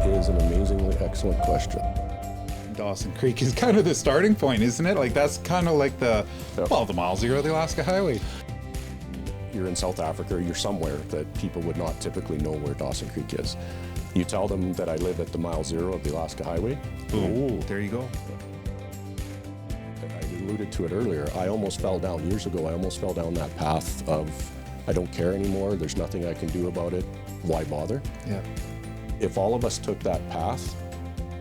is an amazingly excellent question. Dawson Creek is kind of the starting point, isn't it? Like that's kind of like the mile zero of the Alaska Highway. You're in South Africa, or you're somewhere that people would not typically know where Dawson Creek is. You tell them that I live at the mile zero of the Alaska Highway. Boom. There you go. I alluded to it earlier. I almost fell down years ago. I almost fell down that path of I don't care anymore. There's nothing I can do about it. Why bother? Yeah. If all of us took that path,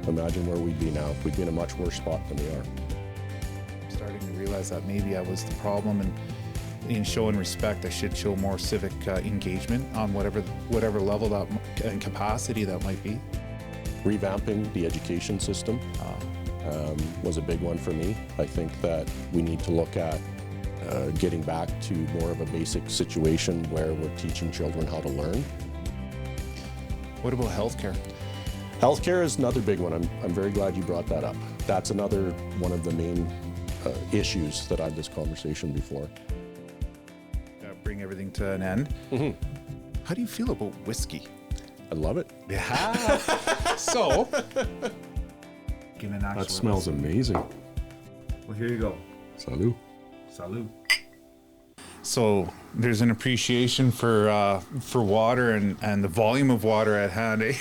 imagine where we'd be now. We'd be in a much worse spot than we are. I'm starting to realize that maybe I was the problem, and in showing respect, I should show more civic engagement on whatever level that and capacity that might be. Revamping the education system was a big one for me. I think that we need to look at getting back to more of a basic situation where we're teaching children how to learn. What about healthcare? Healthcare is another big one. I'm very glad you brought that up. That's another one of the main issues that I've this conversation before. Bring everything to an end. Mm-hmm. How do you feel about whiskey? I love it. Yeah. So, that smells amazing. Well, here you go. Salut. Salut. So there's an appreciation for water and the volume of water at hand, eh?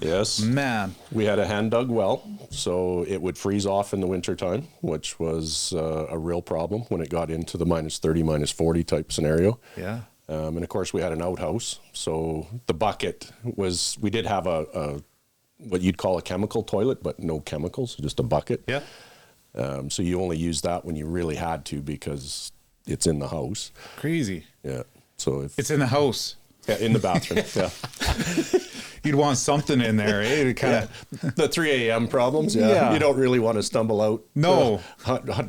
Yes. Man. We had a hand-dug well, so it would freeze off in the wintertime, which was a real problem when it got into the -30, -40 type scenario. Yeah. And of course, we had an outhouse, so the bucket was, we did have a what you'd call a chemical toilet, but no chemicals, just a bucket. Yeah. So you only use that when you really had to because it's in the house. Crazy. Yeah. So if it's in the house. Yeah, in the bathroom. Yeah. You'd want something in there, eh? To kind of the 3 a.m. problems. Yeah. You don't really want to stumble out. No.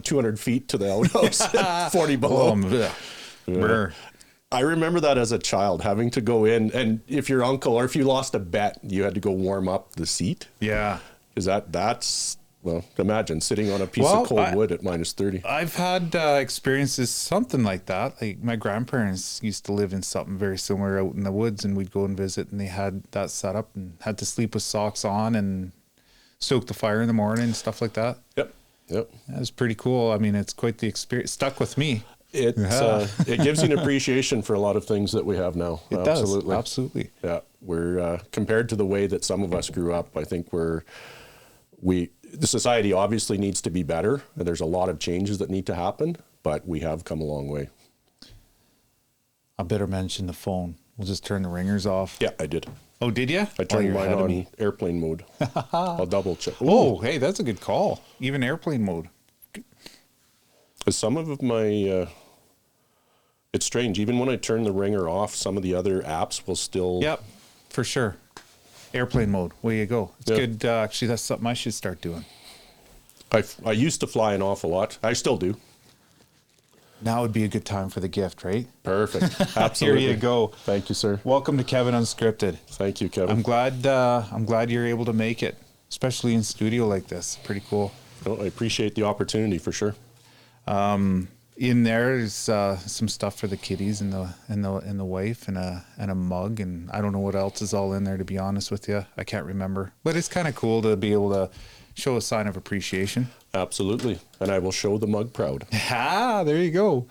200 feet to the outhouse, 40 below. Yeah. I remember that as a child, having to go in, and if your uncle or if you lost a bet, you had to go warm up the seat. Yeah. Because that's, well, imagine sitting on a piece of cold wood at -30. I've had experiences something like that. Like my grandparents used to live in something very similar out in the woods, and we'd go and visit, and they had that set up and had to sleep with socks on and stoke the fire in the morning and stuff like that. Yep. That was pretty cool. I mean, it's quite the experience. Stuck with me. It gives you an appreciation for a lot of things that we have now. It Absolutely. does. Absolutely. Yeah. We're compared to the way that some of us grew up, I think the society obviously needs to be better, and there's a lot of changes that need to happen, but we have come a long way. I better mention the phone. We'll just turn the ringers off. Yeah, I did. Oh, did you? I turned mine on airplane mode. I'll double check. Ooh. Oh, hey, that's a good call. Even airplane mode. Some of my, it's strange. Even when I turn the ringer off, some of the other apps will still. Yep, for sure. Airplane mode. Way you go. It's good. Actually, that's something I should start doing. I used to fly an awful lot. I still do. Now would be a good time for the gift, right? Perfect. Absolutely. Here you go. Thank you, sir. Welcome to Kevin Unscripted. Thank you, Kevin. I'm glad you're able to make it, especially in studio like this. Pretty cool. Oh, I appreciate the opportunity for sure. In there's some stuff for the kiddies and the wife and a mug, and I don't know what else is all in there, to be honest with you. I can't remember, but it's kind of cool to be able to show a sign of appreciation. Absolutely, and I will show the mug proud. There you go.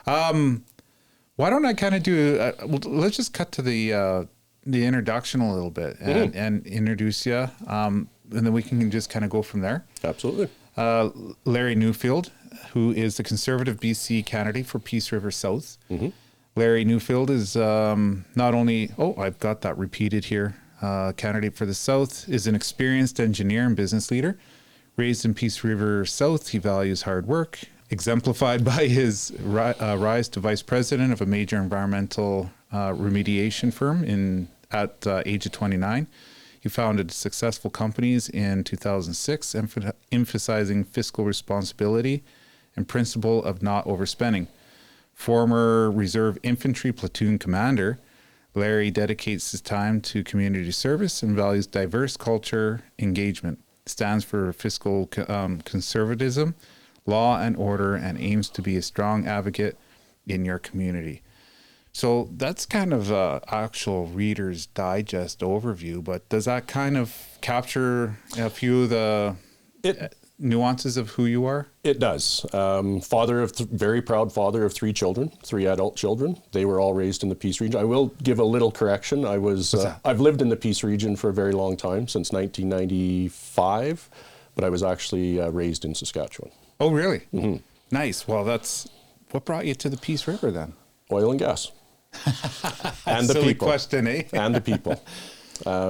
Why don't I kind of do? Let's just cut to the introduction a little bit and introduce you, and then we can just kind of go from there. Absolutely. Larry Neufeld, who is the Conservative BC candidate for Peace River South. Mm-hmm. Larry Neufeld is not only, I've got that repeated here, candidate for the South, is an experienced engineer and business leader. Raised in Peace River South, he values hard work, exemplified by his rise to vice president of a major environmental remediation firm at age of 29. He founded successful companies in 2006, emphasizing fiscal responsibility and principle of not overspending. Former Reserve Infantry Platoon Commander, Larry dedicates his time to community service and values diverse culture engagement. Stands for fiscal conservatism, law and order, and aims to be a strong advocate in your community. So that's kind of actual Reader's Digest overview, but does that kind of capture a few of the nuances of who you are? It does. Very proud father of 3 children, 3 adult children. They were all raised in the Peace region. I will give a little correction. I've lived in the Peace region for a very long time, since 1995, but I was actually raised in Saskatchewan. Oh, really? Mm-hmm. Nice. Well, what brought you to the Peace River then? Oil and gas. And the Silly people. question, eh? And the people.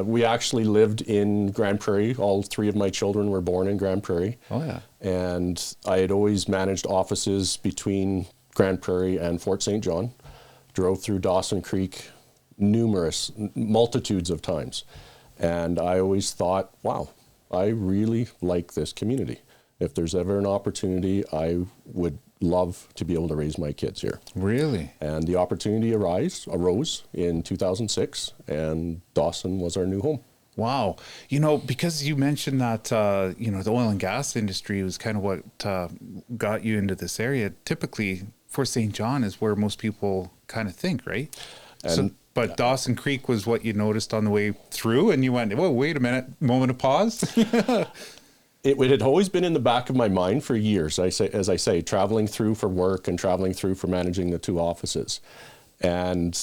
We actually lived in Grand Prairie. All 3 of my children were born in Grand Prairie. Oh, yeah. And I had always managed offices between Grand Prairie and Fort St. John. Drove through Dawson Creek multitudes of times. And I always thought, wow, I really like this community. If there's ever an opportunity, I would love to be able to raise my kids here. Really? And the opportunity arose in 2006, and Dawson was our new home. Wow. Because you mentioned that, the oil and gas industry was kind of what got you into this area. Typically, Fort St. John is where most people kind of think, right? But Dawson Creek was what you noticed on the way through, and you went, whoa, wait a minute, moment of pause. It had always been in the back of my mind for years, as I say, traveling through for work and traveling through for managing the 2 offices. And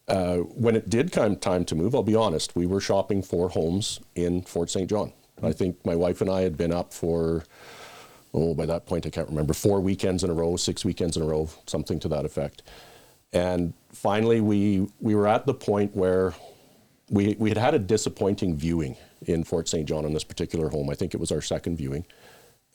when it did come time to move, I'll be honest, we were shopping for homes in Fort St. John. I think my wife and I had been up for, by that point I can't remember, 4 weekends in a row, 6 weekends in a row, something to that effect. And finally we were at the point where we had a disappointing viewing in Fort St. John on this particular home. I think it was our 2nd viewing.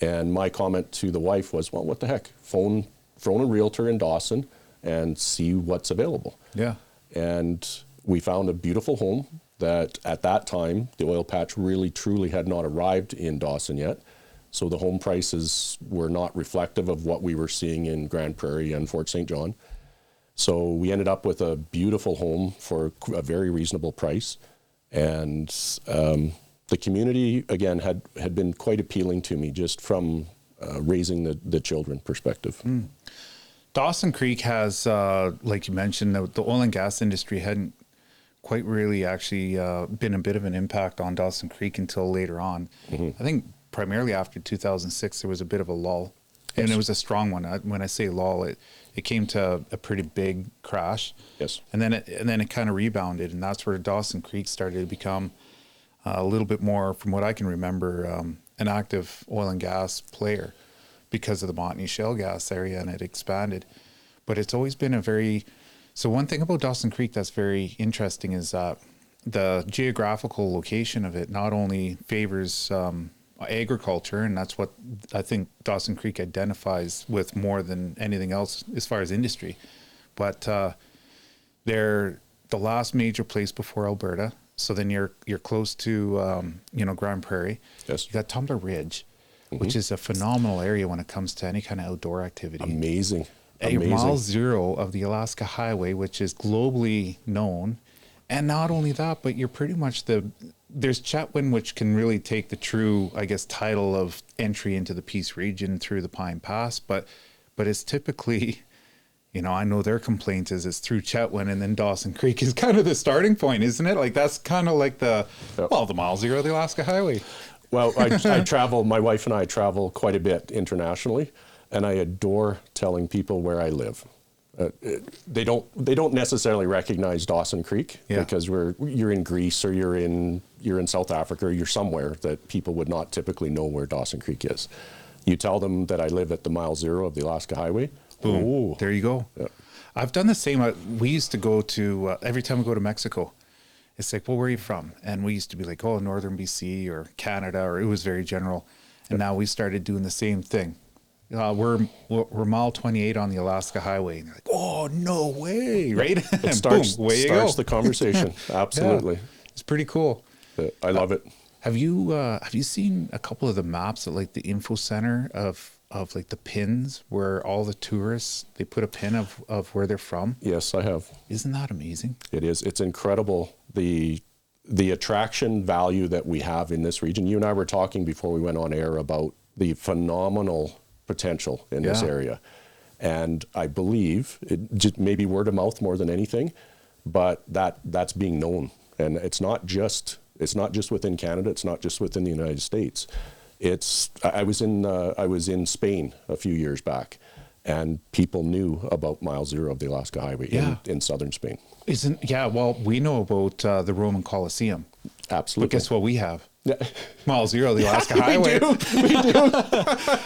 And my comment to the wife was, well, what the heck? Phone a realtor in Dawson and see what's available. Yeah. And we found a beautiful home that at that time, the oil patch really truly had not arrived in Dawson yet. So the home prices were not reflective of what we were seeing in Grand Prairie and Fort St. John. So we ended up with a beautiful home for a very reasonable price. And the community, again, had been quite appealing to me just from raising the children perspective. Mm. Dawson Creek has, like you mentioned, the oil and gas industry hadn't quite really actually been a bit of an impact on Dawson Creek until later on. Mm-hmm. I think primarily after 2006, there was a bit of a lull. Yes. And it was a strong one. When I say lull, it came to a pretty big crash. Yes. And then it kind of rebounded, and that's where Dawson Creek started to become a little bit more, from what I can remember, an active oil and gas player because of the Montney shale gas area, and it expanded. But it's always been so one thing about Dawson Creek that's very interesting is that the geographical location of it not only favors agriculture, and that's what I think Dawson Creek identifies with more than anything else as far as industry, but they're the last major place before Alberta. So then you're close to Grand Prairie. Yes. You got Tumbler Ridge, mm-hmm. which is a phenomenal area when it comes to any kind of outdoor activity. Amazing. You're mile 0 of the Alaska Highway, which is globally known. And not only that, but you're pretty much there's Chetwynd, which can really take the true, I guess, title of entry into the Peace region through the Pine Pass. But it's typically, I know their complaint is it's through Chetwynd, and then Dawson Creek is kind of the starting point, isn't it? Like that's kind of like the mile 0 of the Alaska Highway. Well, I travel, my wife and I travel quite a bit internationally, and I adore telling people where I live. They don't necessarily recognize Dawson Creek because you're in Greece or you're in South Africa or you're somewhere that people would not typically know where Dawson Creek is. You tell them that I live at the mile 0 of the Alaska Highway. Boom. Oh. There you go. Yeah. I've done the same. We used to go to every time we go to Mexico. It's like, well, where are you from? And we used to be like, oh, Northern BC or Canada, or it was very general. And now we started doing the same thing. We're mile 28 on the Alaska Highway. And they're like, oh, no way, right? It starts, boom, way starts the conversation. Absolutely. Yeah, it's pretty cool. I love it. Have you seen a couple of the maps at like the info center of like the pins where all the tourists, they put a pin of where they're from? Yes, I have. Isn't that amazing? It is. It's incredible. The attraction value that we have in this region. You and I were talking before we went on air about the phenomenal potential in this area. And I believe it just maybe word of mouth more than anything, but that's being known. And it's not just within Canada. It's not just within the United States. I was in Spain a few years back, and people knew about Mile Zero of the Alaska Highway in southern Spain. Well, we know about the Roman Colosseum. Absolutely. But guess what we have? Yeah. Mile Zero, the Alaska Highway. We do.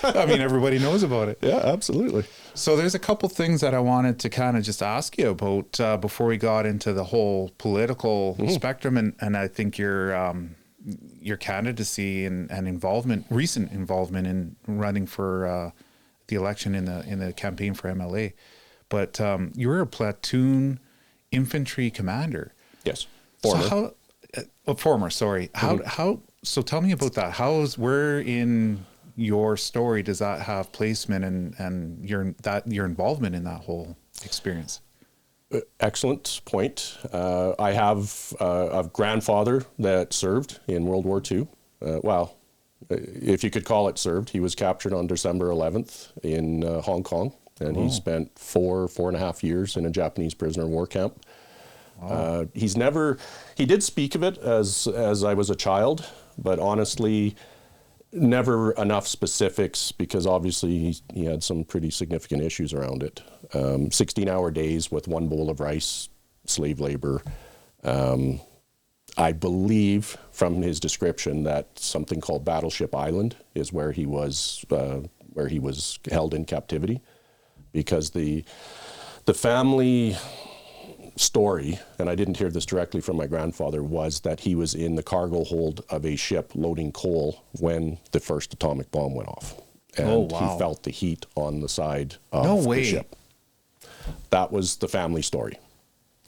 I mean, everybody knows about it. Yeah, absolutely. So there's a couple things that I wanted to kind of just ask you about before we got into the whole political spectrum, and I think your candidacy and recent involvement in running for the election in the campaign for MLA. But you were a platoon infantry commander. Yes. Former, sorry. So tell me about that. Where in your story does that have placement and your involvement in that whole experience? Excellent point. I have a grandfather that served in World War II. Well, if you could call it served, he was captured on December 11th in Hong Kong, and he spent 4.5 years in a Japanese prisoner of war camp. Wow. He did speak of it as I was a child, but honestly, never enough specifics, because obviously he had some pretty significant issues around it. 16-hour days with one bowl of rice, slave labor. I believe from his description that something called Battleship Island is where he was held in captivity, because the family story, and I didn't hear this directly from my grandfather, was that he was in the cargo hold of a ship loading coal when the first atomic bomb went off. And he felt the heat on the side of the ship. That was the family story.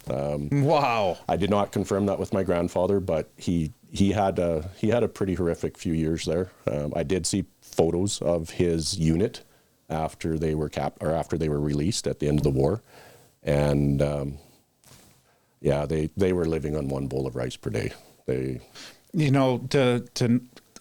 Wow. I did not confirm that with my grandfather, but he had a pretty horrific few years there. I did see photos of his unit after they were released at the end of the war. And they were living on one bowl of rice per day.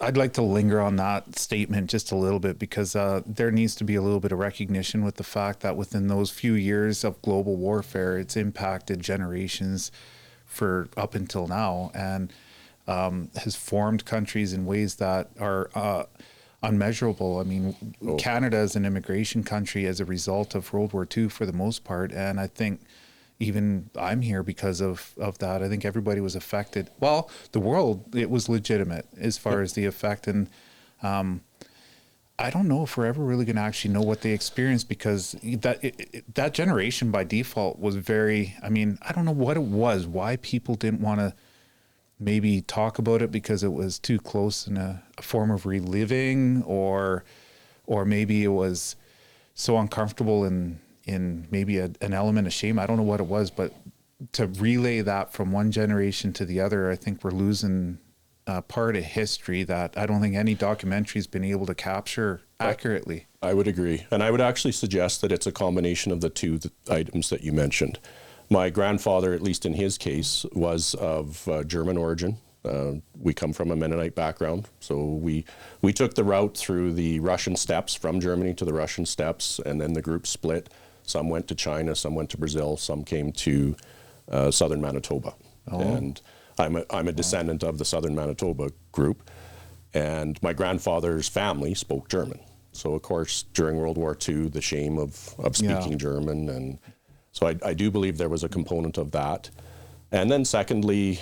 I'd like to linger on that statement just a little bit, because there needs to be a little bit of recognition with the fact that within those few years of global warfare, it's impacted generations for up until now, and has formed countries in ways that are unmeasurable. I mean, Canada is an immigration country as a result of World War II for the most part, and I think even I'm here because of that. I think everybody was affected. Well, the world, it was legitimate as far as the effect. And I don't know if we're ever really going to actually know what they experienced, because that generation by default was very, I mean, I don't know what it was, why people didn't want to maybe talk about it, because it was too close in a form of reliving, or maybe it was so uncomfortable in maybe an element of shame. I don't know what it was, but to relay that from one generation to the other, I think we're losing part of history that I don't think any documentary's been able to capture accurately. I would agree. And I would actually suggest that it's a combination of the two items that you mentioned. My grandfather, at least in his case, was of German origin. We come from a Mennonite background, so we took the route through the Russian steppes, from Germany to the Russian steppes, and then the group split. Some went to China, some went to Brazil, some came to southern Manitoba. And I'm a descendant of the southern Manitoba group, and my grandfather's family spoke German. So of course, during World War II, the shame of speaking German, and so I do believe there was a component of that. And then secondly,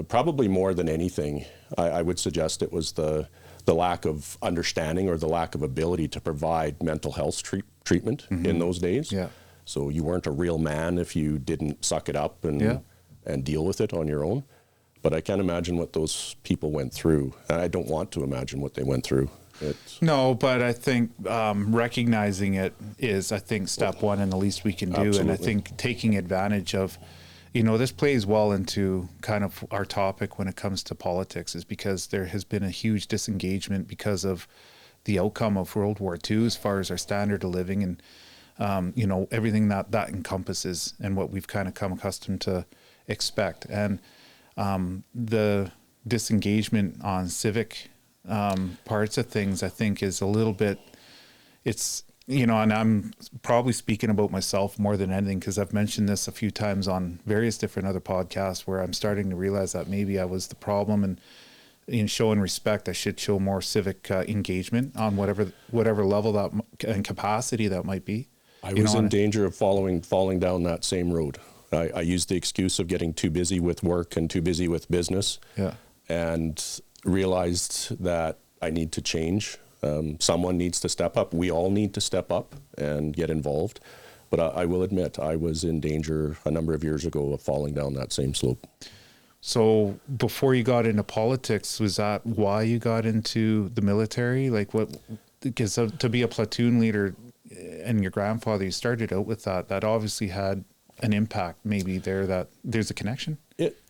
probably more than anything, I would suggest it was the lack of understanding or the lack of ability to provide mental health treatment in those days. Yeah. So you weren't a real man if you didn't suck it up and deal with it on your own. But I can't imagine what those people went through. I don't want to imagine what they went through. No, but I think recognizing it is, I think, step one and the least we can do. Absolutely. And I think taking advantage of, this plays well into kind of our topic when it comes to politics, is because there has been a huge disengagement because of the outcome of World War II as far as our standard of living and, everything that encompasses and what we've kind of come accustomed to expect. And the disengagement on civic parts of things, I think, is a little bit, it's And I'm probably speaking about myself more than anything, because I've mentioned this a few times on various different other podcasts, where I'm starting to realize that maybe I was the problem, and in showing respect, I should show more civic engagement on whatever level that and capacity that might be. I was in danger of falling down that same road. I used the excuse of getting too busy with work and too busy with business, and realized that I need to change. Someone needs to step up. We all need to step up and get involved. But I will admit, I was in danger a number of years ago of falling down that same slope. So before you got into politics, was that why you got into the military? Like what, because to be a platoon leader, and your grandfather, you started out with that obviously had an impact maybe there, that there's a connection?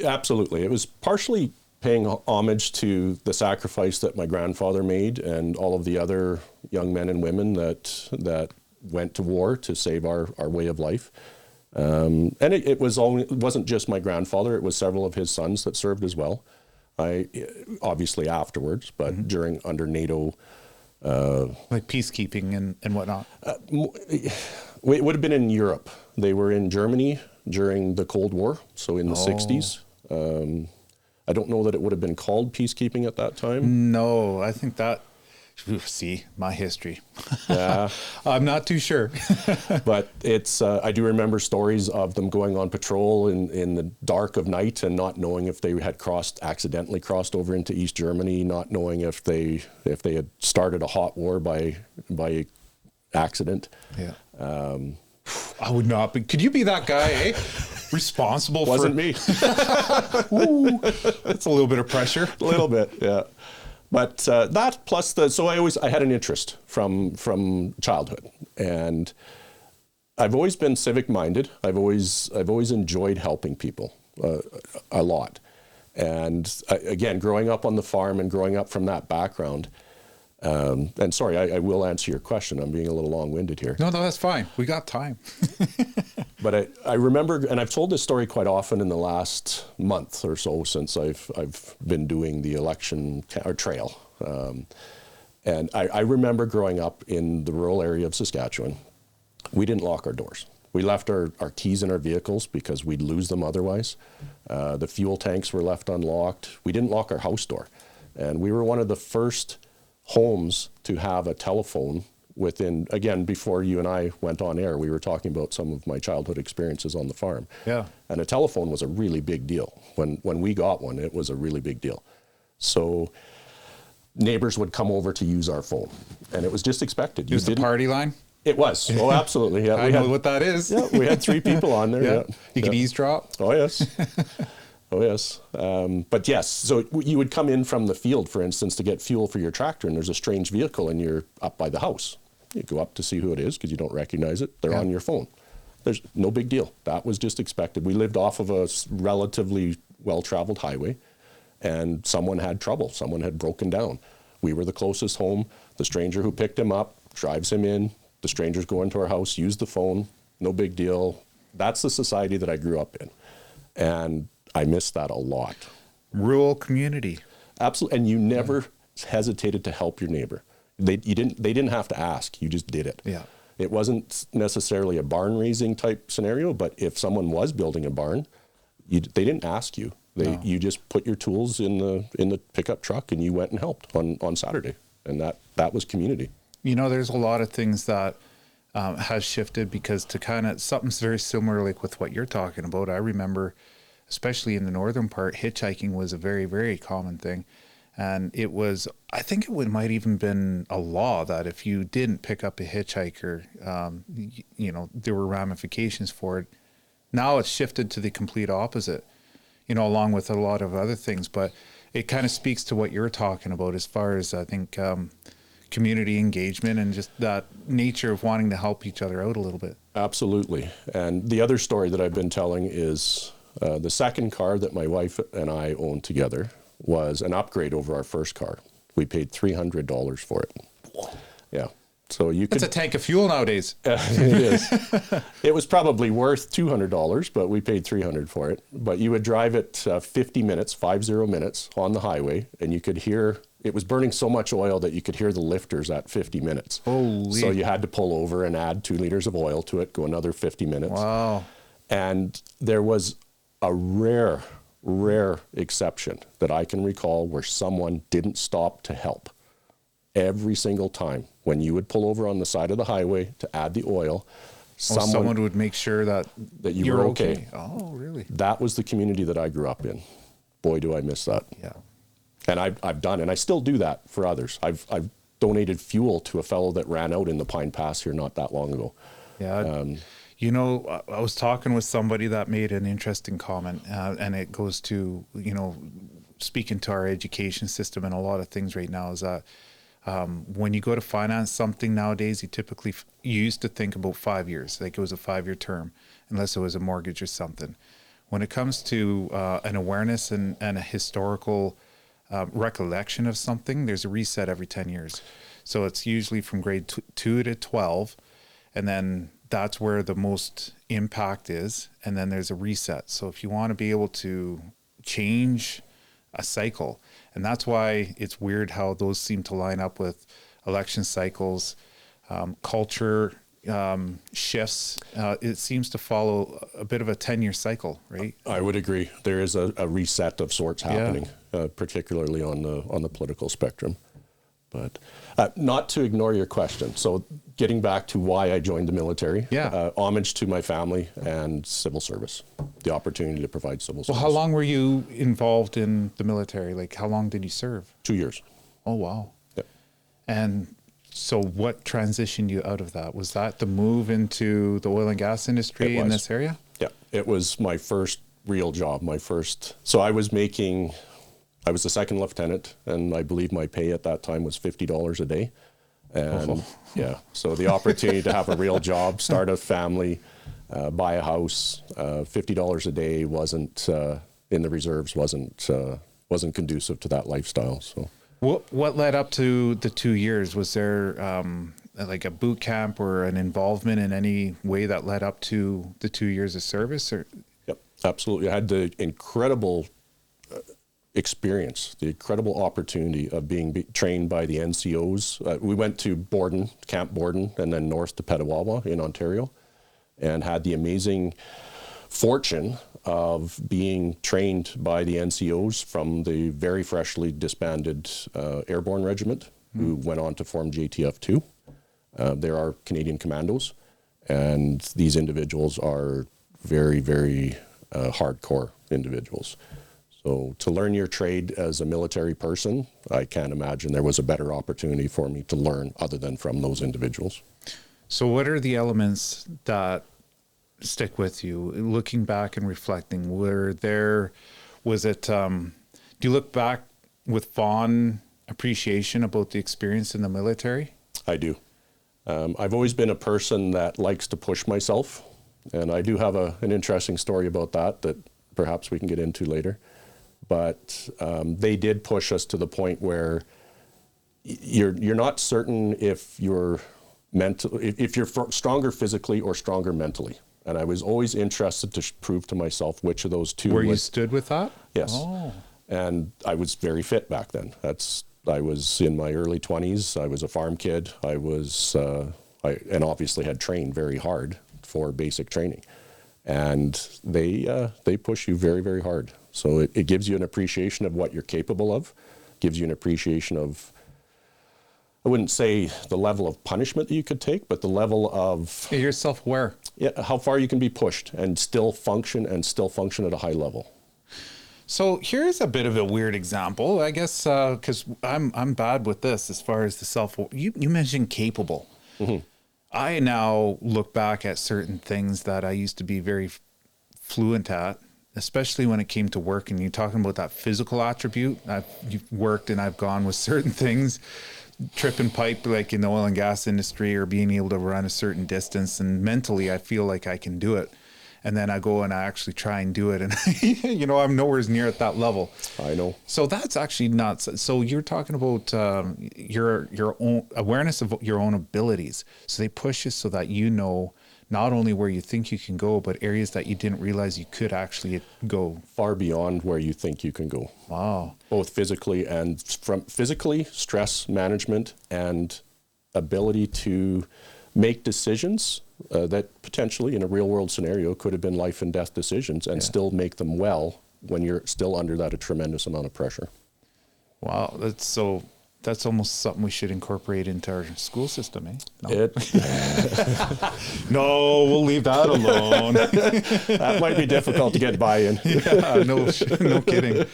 Absolutely. It was partially paying homage to the sacrifice that my grandfather made and all of the other young men and women that went to war to save our way of life. And it wasn't just my grandfather, it was several of his sons that served as well. Obviously afterwards, but under NATO. Like peacekeeping and whatnot? It would have been in Europe. They were in Germany during the Cold War, so in the 60s. I don't know that it would have been called peacekeeping at that time. No, I think that, see, my history. Yeah. I'm not too sure. But it's, I do remember stories of them going on patrol in the dark of night and not knowing if they had accidentally crossed over into East Germany, not knowing if they had started a hot war by accident. Yeah. I would not be. Could you be that guy, eh? Responsible Wasn't me. Ooh, that's a little bit of pressure. A little bit, yeah. But that plus so I had an interest from childhood, and I've always been civic minded. I've always enjoyed helping people a lot, and again, growing up on the farm and growing up from that background. And sorry, I will answer your question. I'm being a little long-winded here. No, that's fine. We got time. But I remember, and I've told this story quite often in the last month or so since I've been doing the election trail. And I remember growing up in the rural area of Saskatchewan. We didn't lock our doors. We left our keys in our vehicles because we'd lose them otherwise. The fuel tanks were left unlocked. We didn't lock our house door. And we were one of the first homes to have a telephone within, again, before you and I went on air, we were talking about some of my childhood experiences on the farm. Yeah. And a telephone was a really big deal. When we got one, it was a really big deal. So neighbors would come over to use our phone, and it was just expected. It was the party line? It was. Oh, absolutely. Yeah, I know what that is. Yeah, we had 3 people on there. Yeah. You could eavesdrop? Oh, yes. Oh, yes. But yes, so you would come in from the field, for instance, to get fuel for your tractor, and there's a strange vehicle and you're up by the house. You go up to see who it is because you don't recognize it. They're on your phone. There's no big deal. That was just expected. We lived off of a relatively well-traveled highway, and someone had trouble. Someone had broken down. We were the closest home. The stranger who picked him up drives him in. The strangers go into our house, use the phone. No big deal. That's the society that I grew up in. And I miss that a lot. Rural community. Absolutely. And you never hesitated to help your neighbor. They didn't have to ask. You just did it. Yeah. It wasn't necessarily a barn raising type scenario, but if someone was building a barn, they didn't ask you. You just put your tools in the pickup truck and you went and helped on Saturday. And that was community. You know, there's a lot of things that has shifted, because to kind of something's very similar like with what you're talking about. I remember, especially in the northern part, hitchhiking was a very, very common thing. And it was, I think it might even been a law that if you didn't pick up a hitchhiker, there were ramifications for it. Now it's shifted to the complete opposite, along with a lot of other things. But it kind of speaks to what you're talking about as far as, I think, community engagement and just that nature of wanting to help each other out a little bit. Absolutely. And the other story that I've been telling is the second car that my wife and I owned together was an upgrade over our first car. We paid $300 for it. Yeah. So that's a tank of fuel nowadays. It is. It was probably worth $200, but we paid $300 for it. But you would drive it 50 minutes on the highway, and you could hear it was burning so much oil that you could hear the lifters at 50 minutes. Holy. So you had to pull over and add 2 liters of oil to it, go another 50 minutes. Wow. And there was a rare exception that I can recall where someone didn't stop to help. Every single time when you would pull over on the side of the highway to add the oil, someone would make sure that you were okay. Oh, really? That was the community that I grew up in. Boy, do I miss that. Yeah. And I've done, and I still do that for others. I've donated fuel to a fellow that ran out in the Pine Pass here not that long ago. Yeah. You know, I was talking with somebody that made an interesting comment, and it goes to, you know, speaking to our education system and a lot of things right now is that when you go to finance something nowadays, you typically used to think about 5 years, like it was a 5-year term, unless it was a mortgage or something. When it comes to an awareness and a historical recollection of something, there's a reset every 10 years. So it's usually from grade 2 to 12, and then that's where the most impact is, and then there's a reset. So if you want to be able to change a cycle, and that's why it's weird how those seem to line up with election cycles, culture shifts. It seems to follow a bit of a 10-year cycle, right? I would agree. There is a reset of sorts happening, particularly on the political spectrum. But not to ignore your question. So getting back to why I joined the military, homage to my family and civil service, the opportunity to provide civil service. Well, how long were you involved in the military? Like, how long did you serve? 2 years. Oh, wow. Yep. And so what transitioned you out of that? Was that the move into the oil and gas industry in this area? Yeah, it was my first real job, so I was the second lieutenant, and I believe my pay at that time was $50 a day. And so the opportunity to have a real job, start a family, buy a house, $50 a day wasn't in the reserves, wasn't conducive to that lifestyle. So what led up to the 2 years? Was there like a boot camp or an involvement in any way that led up to the 2 years of service? Or? Yep, absolutely. I had the incredible experience, the incredible opportunity of being trained by the NCOs. We went to Camp Borden, and then north to Petawawa in Ontario, and had the amazing fortune of being trained by the NCOs from the very freshly disbanded Airborne Regiment, who went on to form JTF-2. There are Canadian Commandos, and these individuals are very, very hardcore individuals. So to learn your trade as a military person, I can't imagine there was a better opportunity for me to learn other than from those individuals. So what are the elements that stick with you? Looking back and reflecting, do you look back with fond appreciation about the experience in the military? I do. I've always been a person that likes to push myself, and I do have an interesting story about that perhaps we can get into later. But they did push us to the point where you're not certain if you're stronger physically or stronger mentally. And I was always interested to prove to myself which of those two. Where you stood with that? Yes. Oh. And I was very fit back then. I was in my early 20s. I was a farm kid. And obviously had trained very hard for basic training. And they push you very, very hard. So it gives you an appreciation of what you're capable of, gives you an appreciation of, I wouldn't say the level of punishment that you could take, but the level of... You're self-aware. Yeah, how far you can be pushed and still function at a high level. So here's a bit of a weird example, I guess, because I'm bad with this as far as the you mentioned capable. Mm-hmm. I now look back at certain things that I used to be very fluent at, especially when it came to work. And you're talking about that physical attribute. You've worked and I've gone with certain things, trip and pipe, like in the oil and gas industry, or being able to run a certain distance. And mentally, I feel like I can do it. And then I go and I actually try and do it. And, I'm nowhere near at that level. I know. So that's actually nuts. So you're talking about your own awareness of your own abilities. So they push you so that not only where you think you can go, but areas that you didn't realize you could actually go. Far beyond where you think you can go. Wow. Both physically and from physically, stress management and ability to make decisions that potentially in a real world scenario could have been life and death decisions and still make them well when you're still under that a tremendous amount of pressure. Wow. That's almost something we should incorporate into our school system, eh? No, we'll leave that alone. That might be difficult to get buy-in. Yeah, no kidding.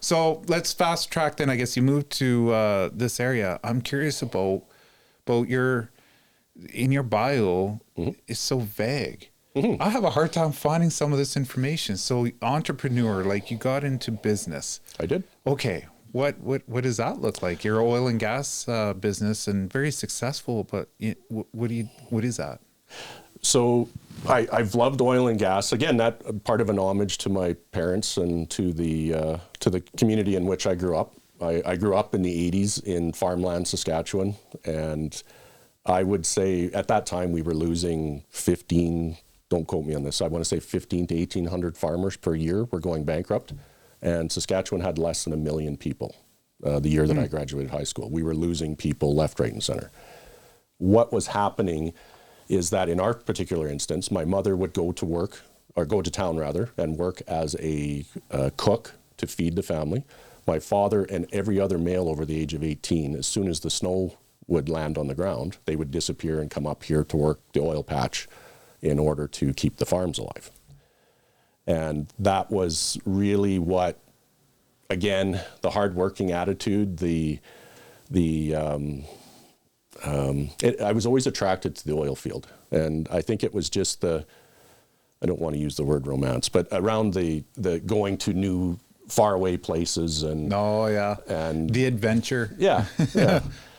So let's fast track then. I guess you moved to this area. I'm curious about your bio is so vague. I have a hard time finding some of this information. So entrepreneur, like you got into business. I did. Okay. What does that look like? Your oil and gas business and very successful, but what is that? So I've loved oil and gas. Again, that part of an homage to my parents and to the community in which I grew up. I grew up in the 80s in farmland, Saskatchewan, and I would say at that time we were losing 15, don't quote me on this, I want to say 15 to 1,800 farmers per year were going bankrupt. And Saskatchewan had less than 1 million people the year that I graduated high school. We were losing people left, right, and center. What was happening is that in our particular instance, my mother would go to work, or go to town rather, and work as a cook to feed the family. My father and every other male over the age of 18, as soon as the snow would land on the ground, they would disappear and come up here to work the oil patch in order to keep the farms alive. And that was really what, again, the hardworking attitude, I was always attracted to the oil field. And I think it was just I don't want to use the word romance, but around the going to new faraway places and. Oh, yeah. And the adventure. Yeah.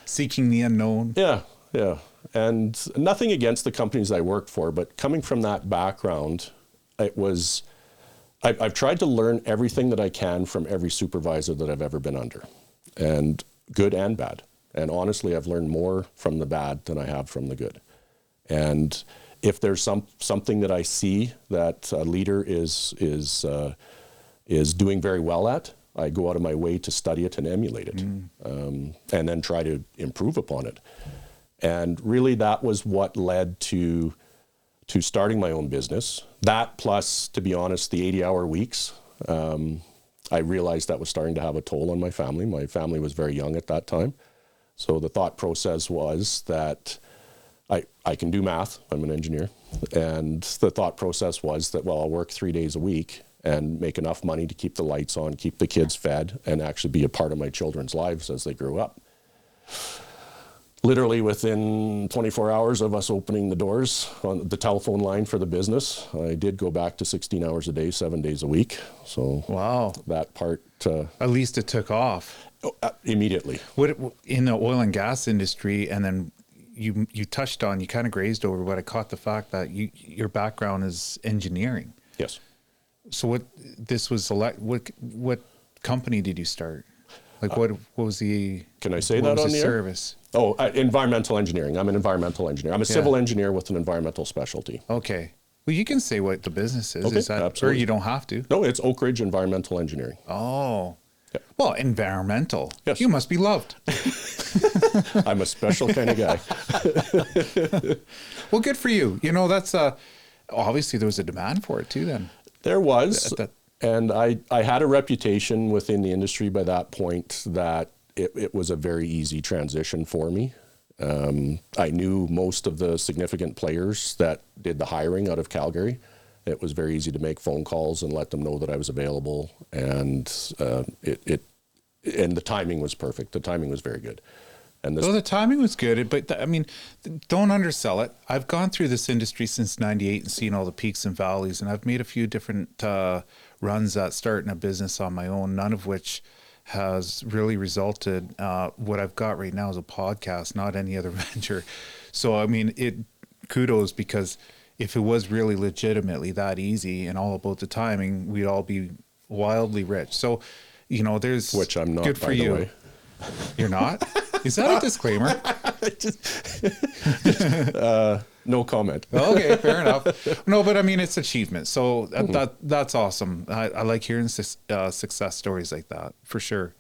Seeking the unknown. Yeah. And nothing against the companies I worked for, but coming from that background, it was. I've tried to learn everything that I can from every supervisor that I've ever been under, and good and bad. And honestly, I've learned more from the bad than I have from the good. And if there's something that I see that a leader is doing very well at, I go out of my way to study it and emulate it, and then try to improve upon it. And really, that was what led to starting my own business. That plus, to be honest, the 80-hour weeks, I realized that was starting to have a toll on my family. My family was very young at that time. So the thought process was that I can do math, I'm an engineer, and the thought process was that, well, I'll work 3 days a week and make enough money to keep the lights on, keep the kids fed, and actually be a part of my children's lives as they grew up. Literally within 24 hours of us opening the doors on the telephone line for the business, I did go back to 16 hours a day, 7 days a week. So wow, that part. At least it took off. Immediately. In the oil and gas industry, and then you touched on, you kind of grazed over, but I caught the fact that your background is engineering. Yes. So what company did you start? Like what was the? Can I say that on the service? Oh, environmental engineering. I'm an environmental engineer. I'm a civil engineer with an environmental specialty. Okay. Well, you can say what the business is. Okay, is that, absolutely. Or you don't have to. No, it's Oak Ridge Environmental Engineering. Oh. Yeah. Well, environmental. Yes. You must be loved. I'm a special kind of guy. Well, good for you. You know, that's obviously there was a demand for it too then. There was. And I had a reputation within the industry by that point that it was a very easy transition for me. I knew most of the significant players that did the hiring out of Calgary. It was very easy to make phone calls and let them know that I was available, and the timing was perfect. The timing was very good. And the timing was good, but I mean, don't undersell it. I've gone through this industry since '98 and seen all the peaks and valleys, and I've made a few different runs at starting a business on my own, none of which has really resulted. What I've got right now is a podcast, not any other venture. So, I mean, kudos, because if it was really legitimately that easy and all about the timing, we'd all be wildly rich. So, you know, which I'm not, good for you. Way. You're not? Is that a disclaimer? No comment. Okay, fair enough. No, but I mean, it's achievement. So that's awesome. I like hearing success stories like that, for sure.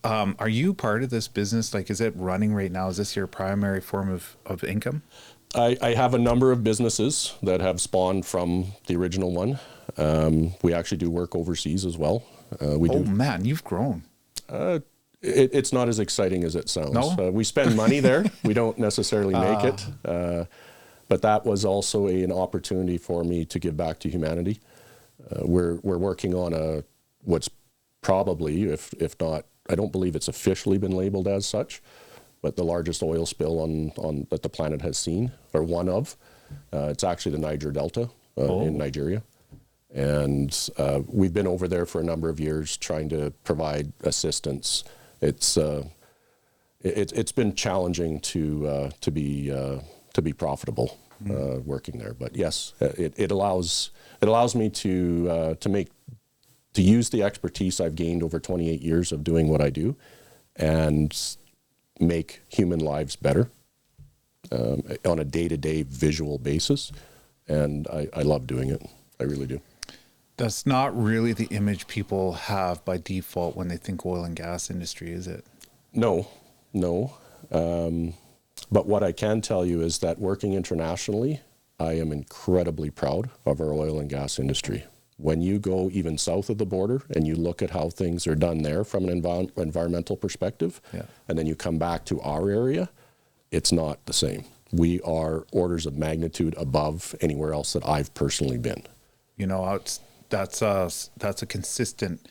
Are you part of this business? Like, is it running right now? Is this your primary form of income? I have a number of businesses that have spawned from the original one. We actually do work overseas as well. Man, you've grown. It's not as exciting as it sounds. No? We spend money there. We don't necessarily make it. But that was also an opportunity for me to give back to humanity. We're working on what's probably, if not, I don't believe it's officially been labeled as such, but the largest oil spill on that the planet has seen, or one of. It's actually the Niger Delta in Nigeria. And we've been over there for a number of years trying to provide assistance. It's been challenging to be profitable working there, but yes, it allows me to use the expertise I've gained over 28 years of doing what I do, and make human lives better on a day-to-day visual basis, and I love doing it. I really do. That's not really the image people have by default when they think oil and gas industry, is it? No. But what I can tell you is that working internationally, I am incredibly proud of our oil and gas industry. When you go even south of the border and you look at how things are done there from an environmental perspective, and then you come back to our area, it's not the same. We are orders of magnitude above anywhere else that I've personally been. You know, that's a consistent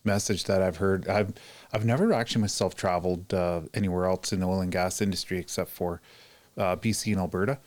message that I've heard. I've never actually myself traveled anywhere else in the oil and gas industry except for BC and Alberta.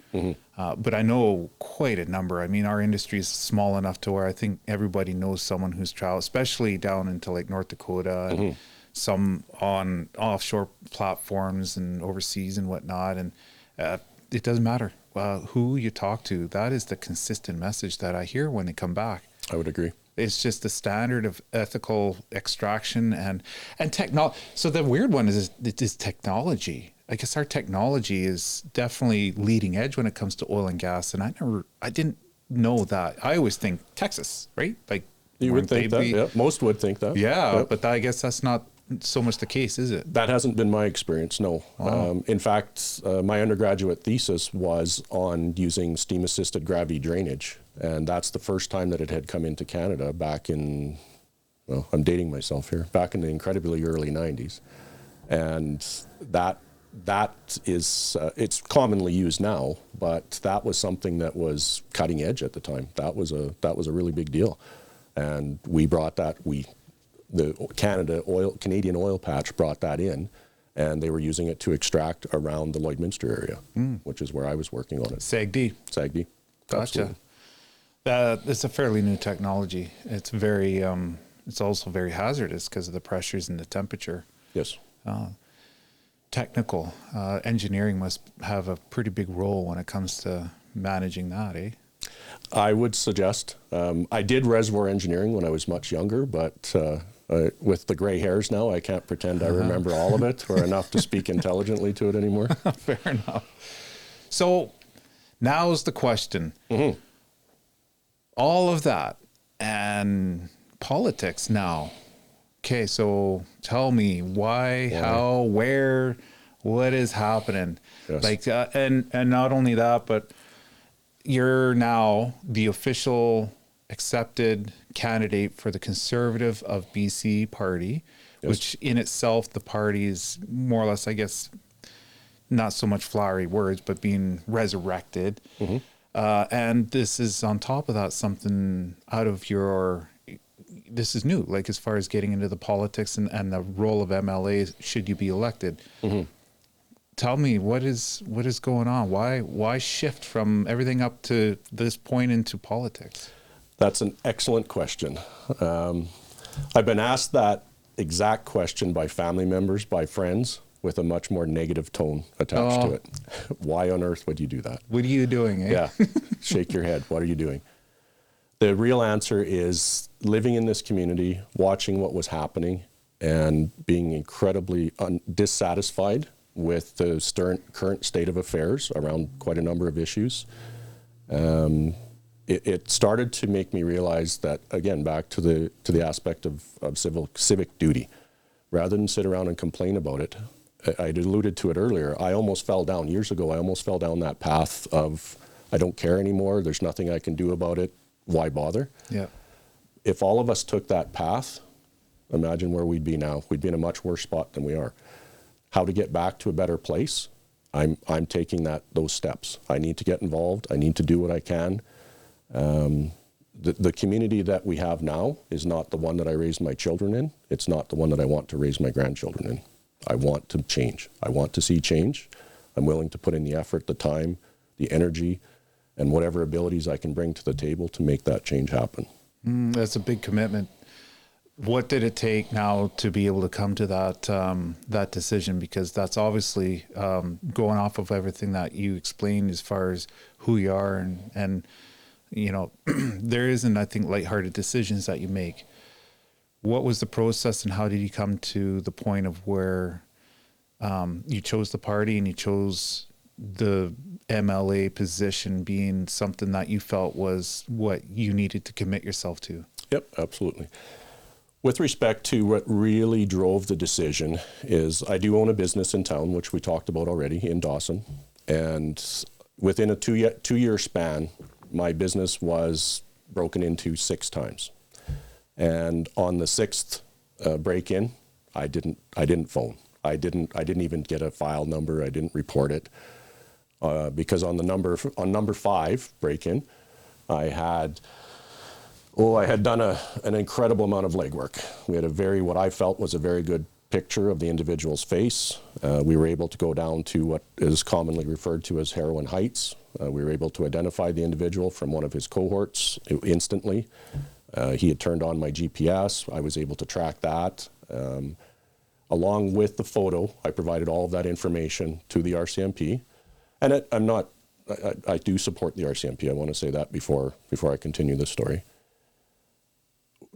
But I know quite a number. I mean, our industry is small enough to where I think everybody knows someone who's traveled, especially down into like North Dakota and some on offshore platforms and overseas and whatnot. And it doesn't matter who you talk to. That is the consistent message that I hear when they come back. I would agree. It's just the standard of ethical extraction and technology. So the weird one is technology. I guess our technology is definitely leading edge when it comes to oil and gas. And I didn't know that. I always think Texas, right? Like you would think that. Yeah, most would think that. Yeah, yep. But I guess that's not so much the case, is it? That hasn't been my experience, no. Wow. In fact, my undergraduate thesis was on using steam-assisted gravity drainage. And that's the first time that it had come into Canada back in, well, I'm dating myself here, back in the incredibly early 90s. And that is, it's commonly used now, but that was something that was cutting edge at the time. That was a really big deal. And we brought that, the Canadian oil patch brought that in, and they were using it to extract around the Lloydminster area, which is where I was working on it. SAGD. Gotcha. Absolutely. It's a fairly new technology. It's very, it's also very hazardous because of the pressures and the temperature. Yes. Technical engineering must have a pretty big role when it comes to managing that, eh? I would suggest. I did reservoir engineering when I was much younger, but with the gray hairs now, I can't pretend I remember all of it or enough to speak intelligently to it anymore. Fair enough. So now's the question. All of that and politics now. Okay, so tell me why, how, where, what is happening? Yes. Like, and not only that, but you're now the official accepted candidate for the Conservative of BC party, which in itself, the party is more or less, I guess, not so much flowery words, but being resurrected. And this is on top of that, something out of this is new, like as far as getting into the politics and the role of MLA should you be elected. Tell me, what is going on? Why shift from everything up to this point into politics? That's an excellent question. I've been asked that exact question by family members, by friends, with a much more negative tone attached to it. Why on earth would you do that? What are you doing, eh? Yeah, shake your head. What are you doing? The real answer is living in this community, watching what was happening, and being incredibly dissatisfied with the current state of affairs around quite a number of issues. It started to make me realize that, again, back to the aspect of civic duty. Rather than sit around and complain about it, I alluded to it earlier, I almost fell down, years ago, I almost fell down that path of, I don't care anymore, there's nothing I can do about it, why bother? Yeah. If all of us took that path, imagine where we'd be now. We'd be in a much worse spot than we are. How to get back to a better place? I'm taking those steps. I need to get involved. I need to do what I can. The community that we have now is not the one that I raised my children in. It's not the one that I want to raise my grandchildren in. I want to change. I want to see change. I'm willing to put in the effort, the time, the energy, and whatever abilities I can bring to the table to make that change happen. That's a big commitment. What did it take now to be able to come to that decision? Because that's obviously going off of everything that you explained as far as who you are and you know, there isn't, I think, lighthearted decisions that you make. What was the process and how did you come to the point of where you chose the party and you chose the MLA position being something that you felt was what you needed to commit yourself to? Yep, absolutely. With respect to what really drove the decision is I do own a business in town, which we talked about already, in Dawson. And within a two-year span, my business was broken into 6 times. And on the 6th break-in, I didn't phone. I didn't even get a file number. I didn't report it because on number 5 break-in, I had done an incredible amount of legwork. We had what I felt was a very good picture of the individual's face. We were able to go down to what is commonly referred to as Heroin Heights. We were able to identify the individual from one of his cohorts instantly. He had turned on my GPS. I was able to track that. Along with the photo, I provided all of that information to the RCMP. And I do support the RCMP. I want to say that before I continue this story.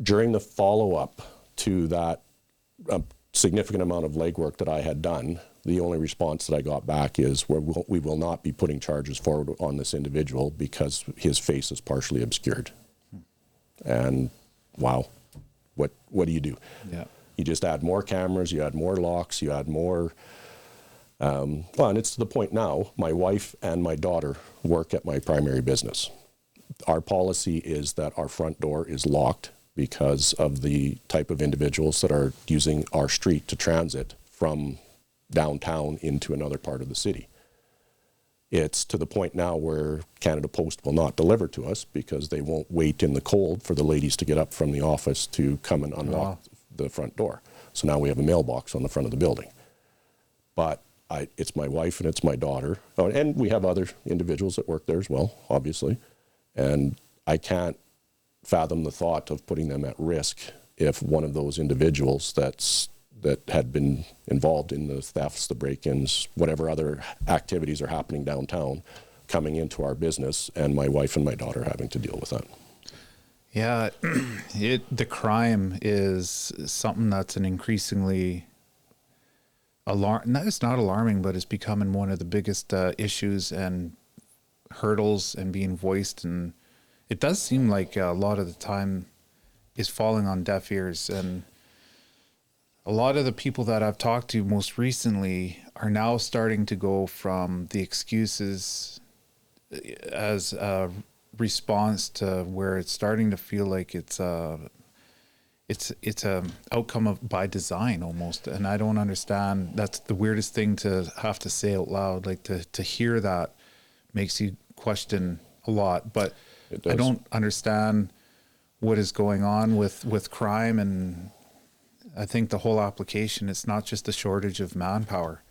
During the follow-up to that significant amount of legwork that I had done, the only response that I got back is we will not be putting charges forward on this individual because his face is partially obscured. And wow, what do you do? Yeah. You just add more cameras, you add more locks, you add more. And it's to the point now, my wife and my daughter work at my primary business. Our policy is that our front door is locked because of the type of individuals that are using our street to transit from downtown into another part of the city. It's to the point now where Canada Post will not deliver to us because they won't wait in the cold for the ladies to get up from the office to come and unlock the front door. So now we have a mailbox on the front of the building. But it's my wife and it's my daughter. Oh, and we have other individuals that work there as well, obviously. And I can't fathom the thought of putting them at risk if one of those individuals that had been involved in the thefts, the break-ins, whatever other activities are happening downtown, coming into our business, and my wife and my daughter having to deal with that. Yeah, the crime is something that's an increasingly it's not alarming, but it's becoming one of the biggest issues and hurdles and being voiced. And it does seem like a lot of the time is falling on deaf ears. And a lot of the people that I've talked to most recently are now starting to go from the excuses as a response to where it's starting to feel like it's a outcome of by design almost. And I don't understand. That's the weirdest thing to have to say out loud. Like to hear that makes you question a lot, but I don't understand what is going on with crime. And I think the whole application, it's not just a shortage of manpower.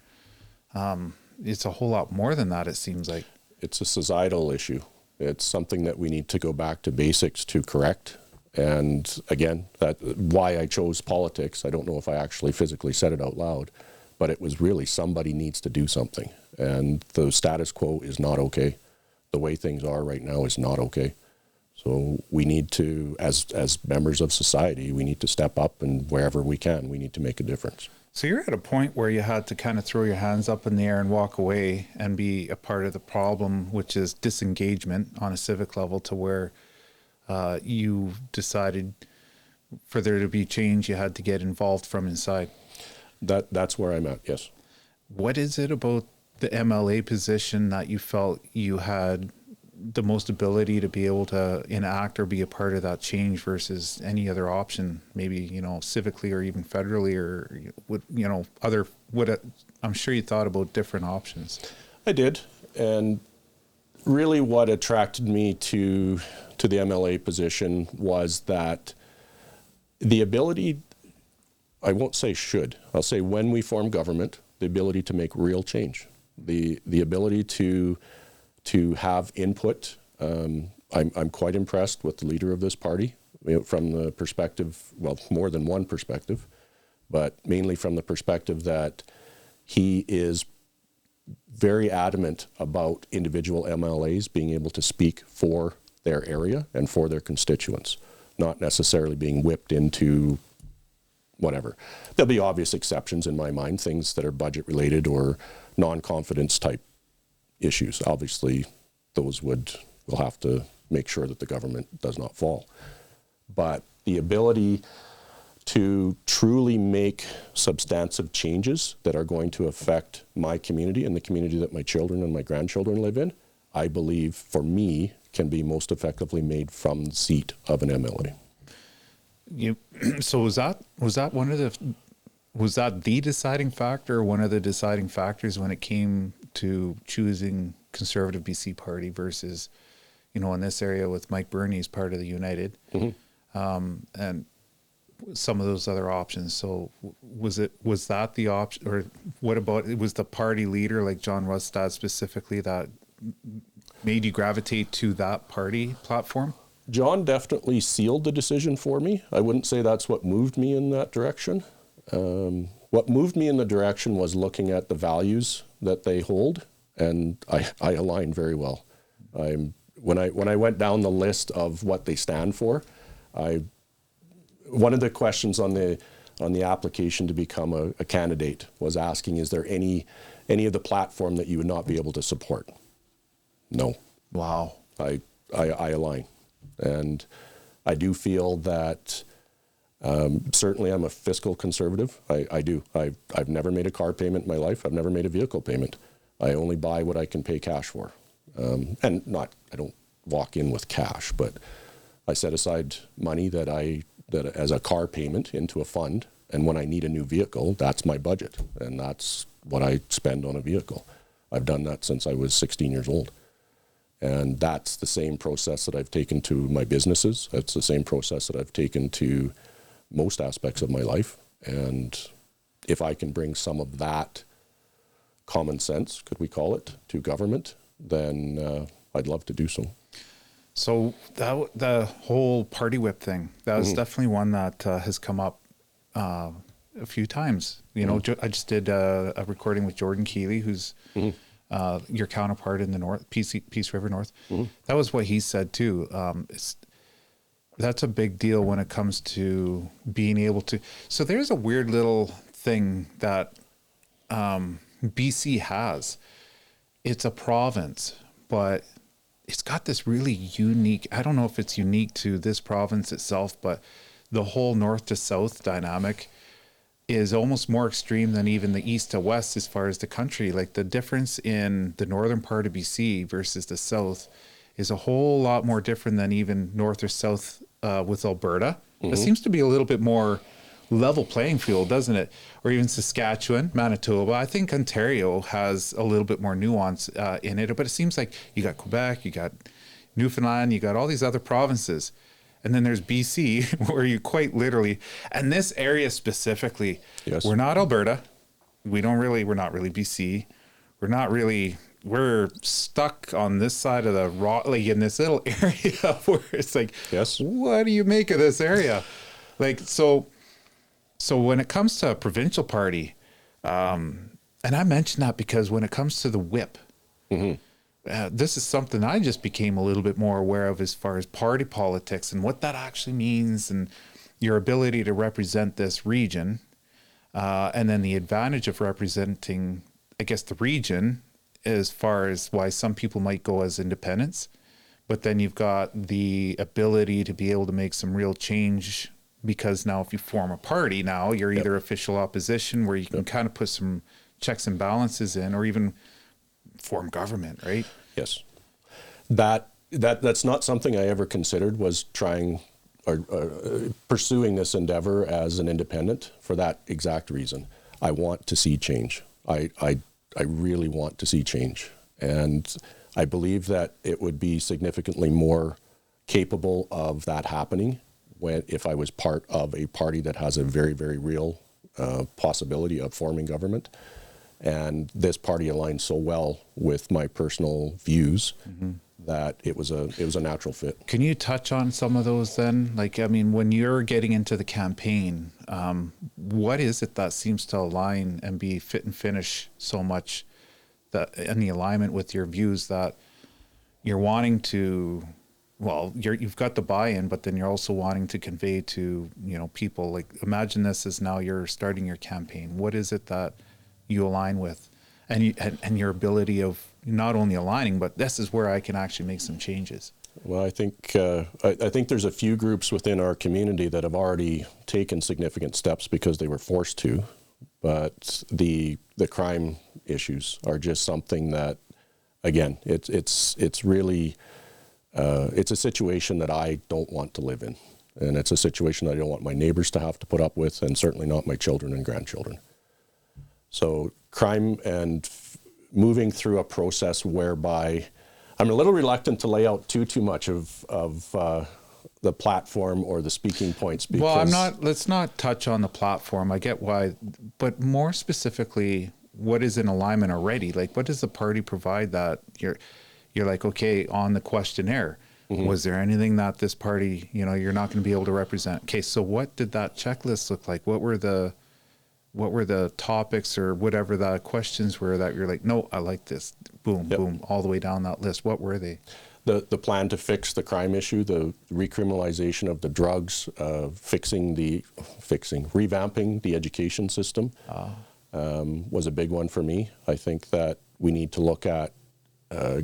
It's a whole lot more than that, it seems like. It's a societal issue. It's something that we need to go back to basics to correct. And again, that's why I chose politics. I don't know if I actually physically said it out loud, but it was really somebody needs to do something. And the status quo is not okay. The way things are right now is not okay. So we need to, as members of society, we need to step up, and wherever we can, we need to make a difference. So you're at a point where you had to kind of throw your hands up in the air and walk away and be a part of the problem, which is disengagement on a civic level, to where you decided for there to be change, you had to get involved from inside. That's where I'm at, yes. What is it about the MLA position that you felt you had the most ability to be able to enact or be a part of that change versus any other option, maybe, you know, civically or even federally, or I'm sure you thought about different options. I did. And really what attracted me to the MLA position was that the ability, I won't say should, I'll say when we form government, the ability to make real change, the ability to have input. I'm quite impressed with the leader of this party, from the perspective, well, more than one perspective, but mainly from the perspective that he is very adamant about individual MLAs being able to speak for their area and for their constituents, not necessarily being whipped into whatever. There'll be obvious exceptions in my mind, things that are budget related or non-confidence type issues. Obviously, those we'll have to make sure that the government does not fall. But the ability to truly make substantive changes that are going to affect my community and the community that my children and my grandchildren live in, I believe, for me, can be most effectively made from the seat of an MLA. So was that the deciding factor, or one of the deciding factors when it came to choosing Conservative BC Party versus, you know, in this area with Mike Burney's part of the United, and some of those other options? So was that the option, or what about it was the party leader like John Rustad specifically that made you gravitate to that party platform? John definitely sealed the decision for me. I wouldn't say that's what moved me in that direction. What moved me in the direction was looking at the values that they hold, and I align very well. When I went down the list of what they stand for, one of the questions on the application to become a candidate was asking, is there any of the platform that you would not be able to support? No. Wow. I align. And I do feel that certainly I'm a fiscal conservative. I do. I've never made a car payment in my life. I've never made a vehicle payment. I only buy what I can pay cash for. And I don't walk in with cash, but I set aside money that as a car payment into a fund. And when I need a new vehicle, that's my budget. And that's what I spend on a vehicle. I've done that since I was 16 years old. And that's the same process that I've taken to my businesses. That's the same process that I've taken to most aspects of my life. And if I can bring some of that common sense, could we call it, to government, then I'd love to do so. So the whole party whip thing, that was definitely one that has come up a few times. You know, I just did a recording with Jordan Keeley, who's your counterpart in the North, Peace River North. That was what he said too. That's a big deal when it comes to being able to. So there's a weird little thing that BC has. It's a province, but it's got this really unique, I don't know if it's unique to this province itself, but the whole north to south dynamic is almost more extreme than even the east to west as far as the country. Like the difference in the northern part of BC versus the south is a whole lot more different than even north or south with Alberta. It seems to be a little bit more level playing field, doesn't it? Or even Saskatchewan, Manitoba. I think Ontario has a little bit more nuance in it, but it seems like you got Quebec, you got Newfoundland, you got all these other provinces. And then there's BC, where you quite literally, and this area specifically, yes. We're not Alberta. We're not really BC. We're stuck on this side of the rock, like in this little area where it's like, yes. What do you make of this area? Like, so when it comes to a provincial party, and I mention that because when it comes to the whip, this is something I just became a little bit more aware of as far as party politics and what that actually means and your ability to represent this region. And then the advantage of representing, I guess, the region as far as why some people might go as independents. But then you've got the ability to be able to make some real change, because now if you form a party, now you're either official opposition where you can kind of put some checks and balances in, or even form government, right? Yes. That's not something I ever considered, was trying or pursuing this endeavor as an independent, for that exact reason. I want to see change. I really want to see change. And I believe that it would be significantly more capable of that happening if I was part of a party that has a very, very real possibility of forming government. And this party aligns so well with my personal views that it was a natural fit. Can you touch on some of those then? Like, I mean, when you're getting into the campaign, what is it that seems to align and be fit and finish so much, that in the alignment with your views, that you're wanting to, well, you've got the buy-in, but then you're also wanting to convey to, people? Like, imagine this as now you're starting your campaign. What is it that you align with, and your ability of not only aligning, but this is where I can actually make some changes? Well, I think there's a few groups within our community that have already taken significant steps because they were forced to, but the crime issues are just something that, again, it's really it's a situation that I don't want to live in, and it's a situation that I don't want my neighbors to have to put up with, and certainly not my children and grandchildren. So crime and moving through a process whereby I'm a little reluctant to lay out too much of the platform or the speaking points. Because let's not touch on the platform. I get why, but more specifically, what is in alignment already? Like, what does the party provide that you're like, okay, on the questionnaire, was there anything that this party, you're not going to be able to represent? Okay, so what did that checklist look like? What were the topics or whatever the questions were that you're like, no, I like this, boom, boom, all the way down that list? What were they? The plan to fix the crime issue, the recriminalization of the drugs, revamping the education system was a big one for me. I think that we need to look at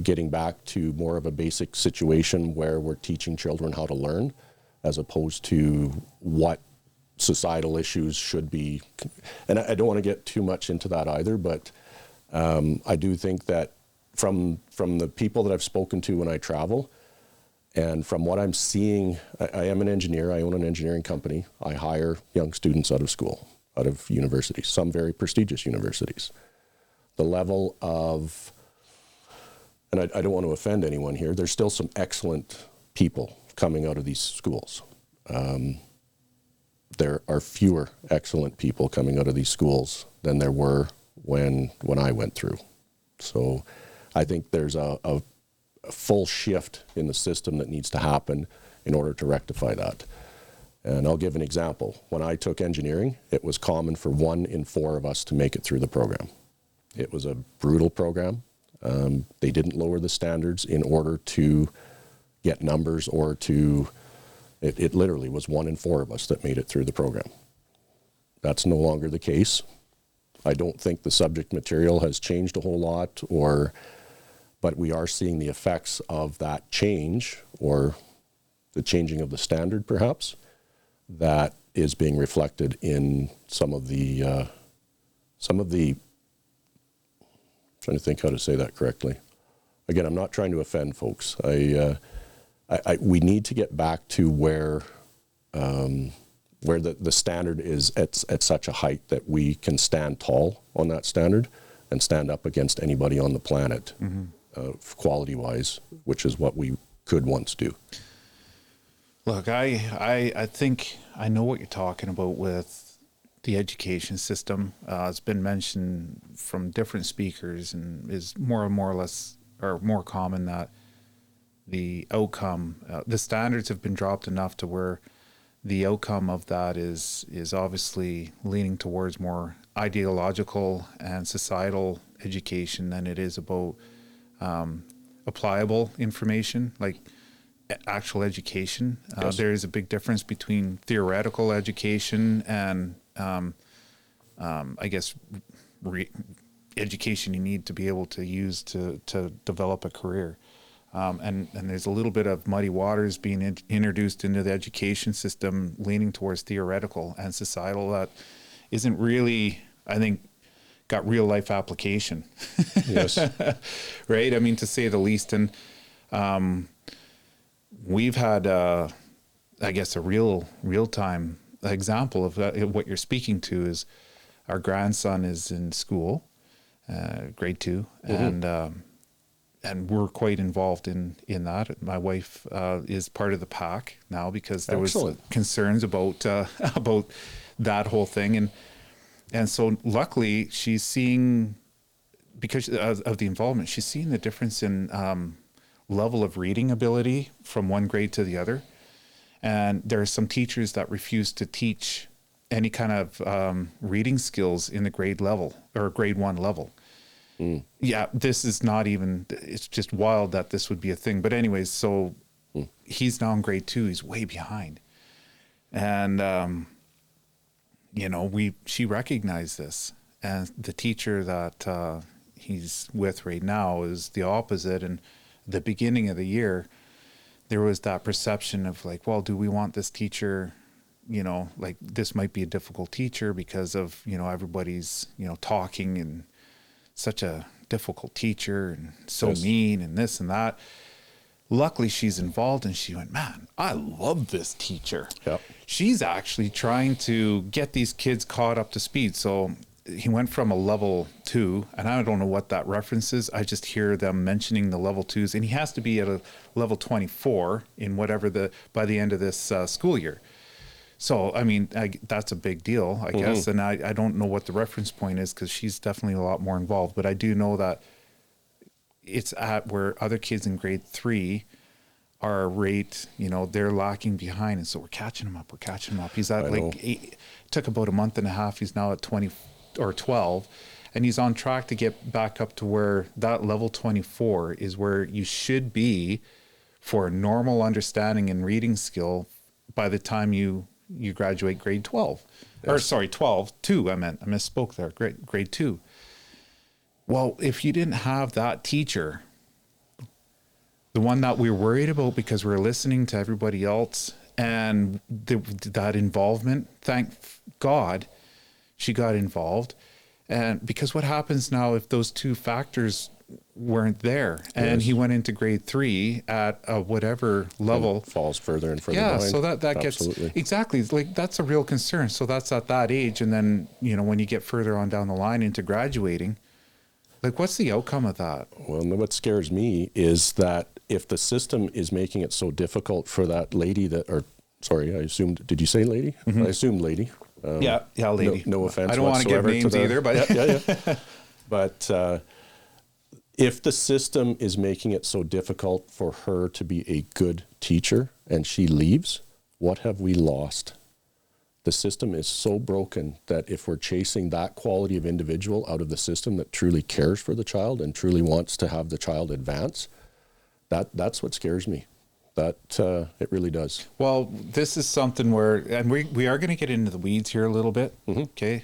getting back to more of a basic situation where we're teaching children how to learn, as opposed to what societal issues should be. And I don't want to get too much into that either, but I do think that from the people that I've spoken to when I travel, and from what I'm seeing, I am an engineer. I own an engineering company. I hire young students out of school, out of universities, some very prestigious universities. The level of, and I don't want to offend anyone here, there's still some excellent people coming out of these schools. There are fewer excellent people coming out of these schools than there were when I went through. So I think there's a full shift in the system that needs to happen in order to rectify that. And I'll give an example. When I took engineering, it was common for 1 in 4 of us to make it through the program. It was a brutal program. They didn't lower the standards in order to get numbers or to... It literally was 1 in 4 of us that made it through the program. That's no longer the case. I don't think the subject material has changed a whole lot, but we are seeing the effects of that change, or the changing of the standard perhaps, that is being reflected in some of the I'm trying to think how to say that correctly. Again, I'm not trying to offend folks. We need to get back to where the standard is at such a height that we can stand tall on that standard and stand up against anybody on the planet, quality-wise, which is what we could once do. Look, I think I know what you're talking about with the education system. It's been mentioned from different speakers, and is more or less, or more common, that the outcome, the standards have been dropped enough to where the outcome of that is obviously leaning towards more ideological and societal education than it is about applicable information, like actual education. Yes. There is a big difference between theoretical education and I guess, education you need to be able to use to develop a career. And there's a little bit of muddy waters being introduced into the education system, leaning towards theoretical and societal that isn't really, I think, got real life application. Yes. Right? I mean, to say the least. And we've had, I guess, a real time example of what you're speaking to is our grandson is in school, grade 2, and we're quite involved in that. My wife is part of the pack now because there was concerns about that whole thing, and so luckily she's seeing, because of the involvement, she's seeing the difference in level of reading ability from one grade to the other. And there are some teachers that refuse to teach any kind of reading skills in the grade level or grade 1 level. Yeah, this is not even, it's just wild that this would be a thing. But anyways, so he's now in grade 2, he's way behind. And, she recognized this. And the teacher that he's with right now is the opposite. And the beginning of the year, there was that perception of like, well, do we want this teacher, like this might be a difficult teacher because of, everybody's, talking and such a difficult teacher and so mean and this and that. Luckily she's involved and she went, man, I love this teacher. Yep. She's actually trying to get these kids caught up to speed. So he went from a level 2, and I don't know what that reference is. I just hear them mentioning the level 2s, and he has to be at a level 24 in whatever by the end of this school year. So, I mean, that's a big deal, I guess. And I don't know what the reference point is because she's definitely a lot more involved. But I do know that it's at where other kids in grade 3 are rate, they're lacking behind. And so we're catching him up. He's at took about a month and a half. He's now at 20 or 12. And he's on track to get back up to where that level 24 is where you should be for a normal understanding and reading skill by the time you graduate grade 12. Yes. Or sorry, 2, I misspoke there, grade 2. Well, if you didn't have that teacher, the one that we were worried about because we were listening to everybody else and that involvement, thank God she got involved. And because what happens now if those 2 factors weren't there and he went into grade 3 at a whatever level, and falls further and further behind. So that gets exactly like that's a real concern. So that's at that age. And then, when you get further on down the line into graduating, like what's the outcome of that? Well, what scares me is that if the system is making it so difficult for that lady I assumed, did you say lady? I assumed lady. Yeah, lady. No offense. I don't want to give names either, but yeah. But if the system is making it so difficult for her to be a good teacher and she leaves, what have we lost? The system is so broken that if we're chasing that quality of individual out of the system that truly cares for the child and truly wants to have the child advance, that's what scares me. That it really does. Well, this is something where, and we are going to get into the weeds here a little bit. Okay.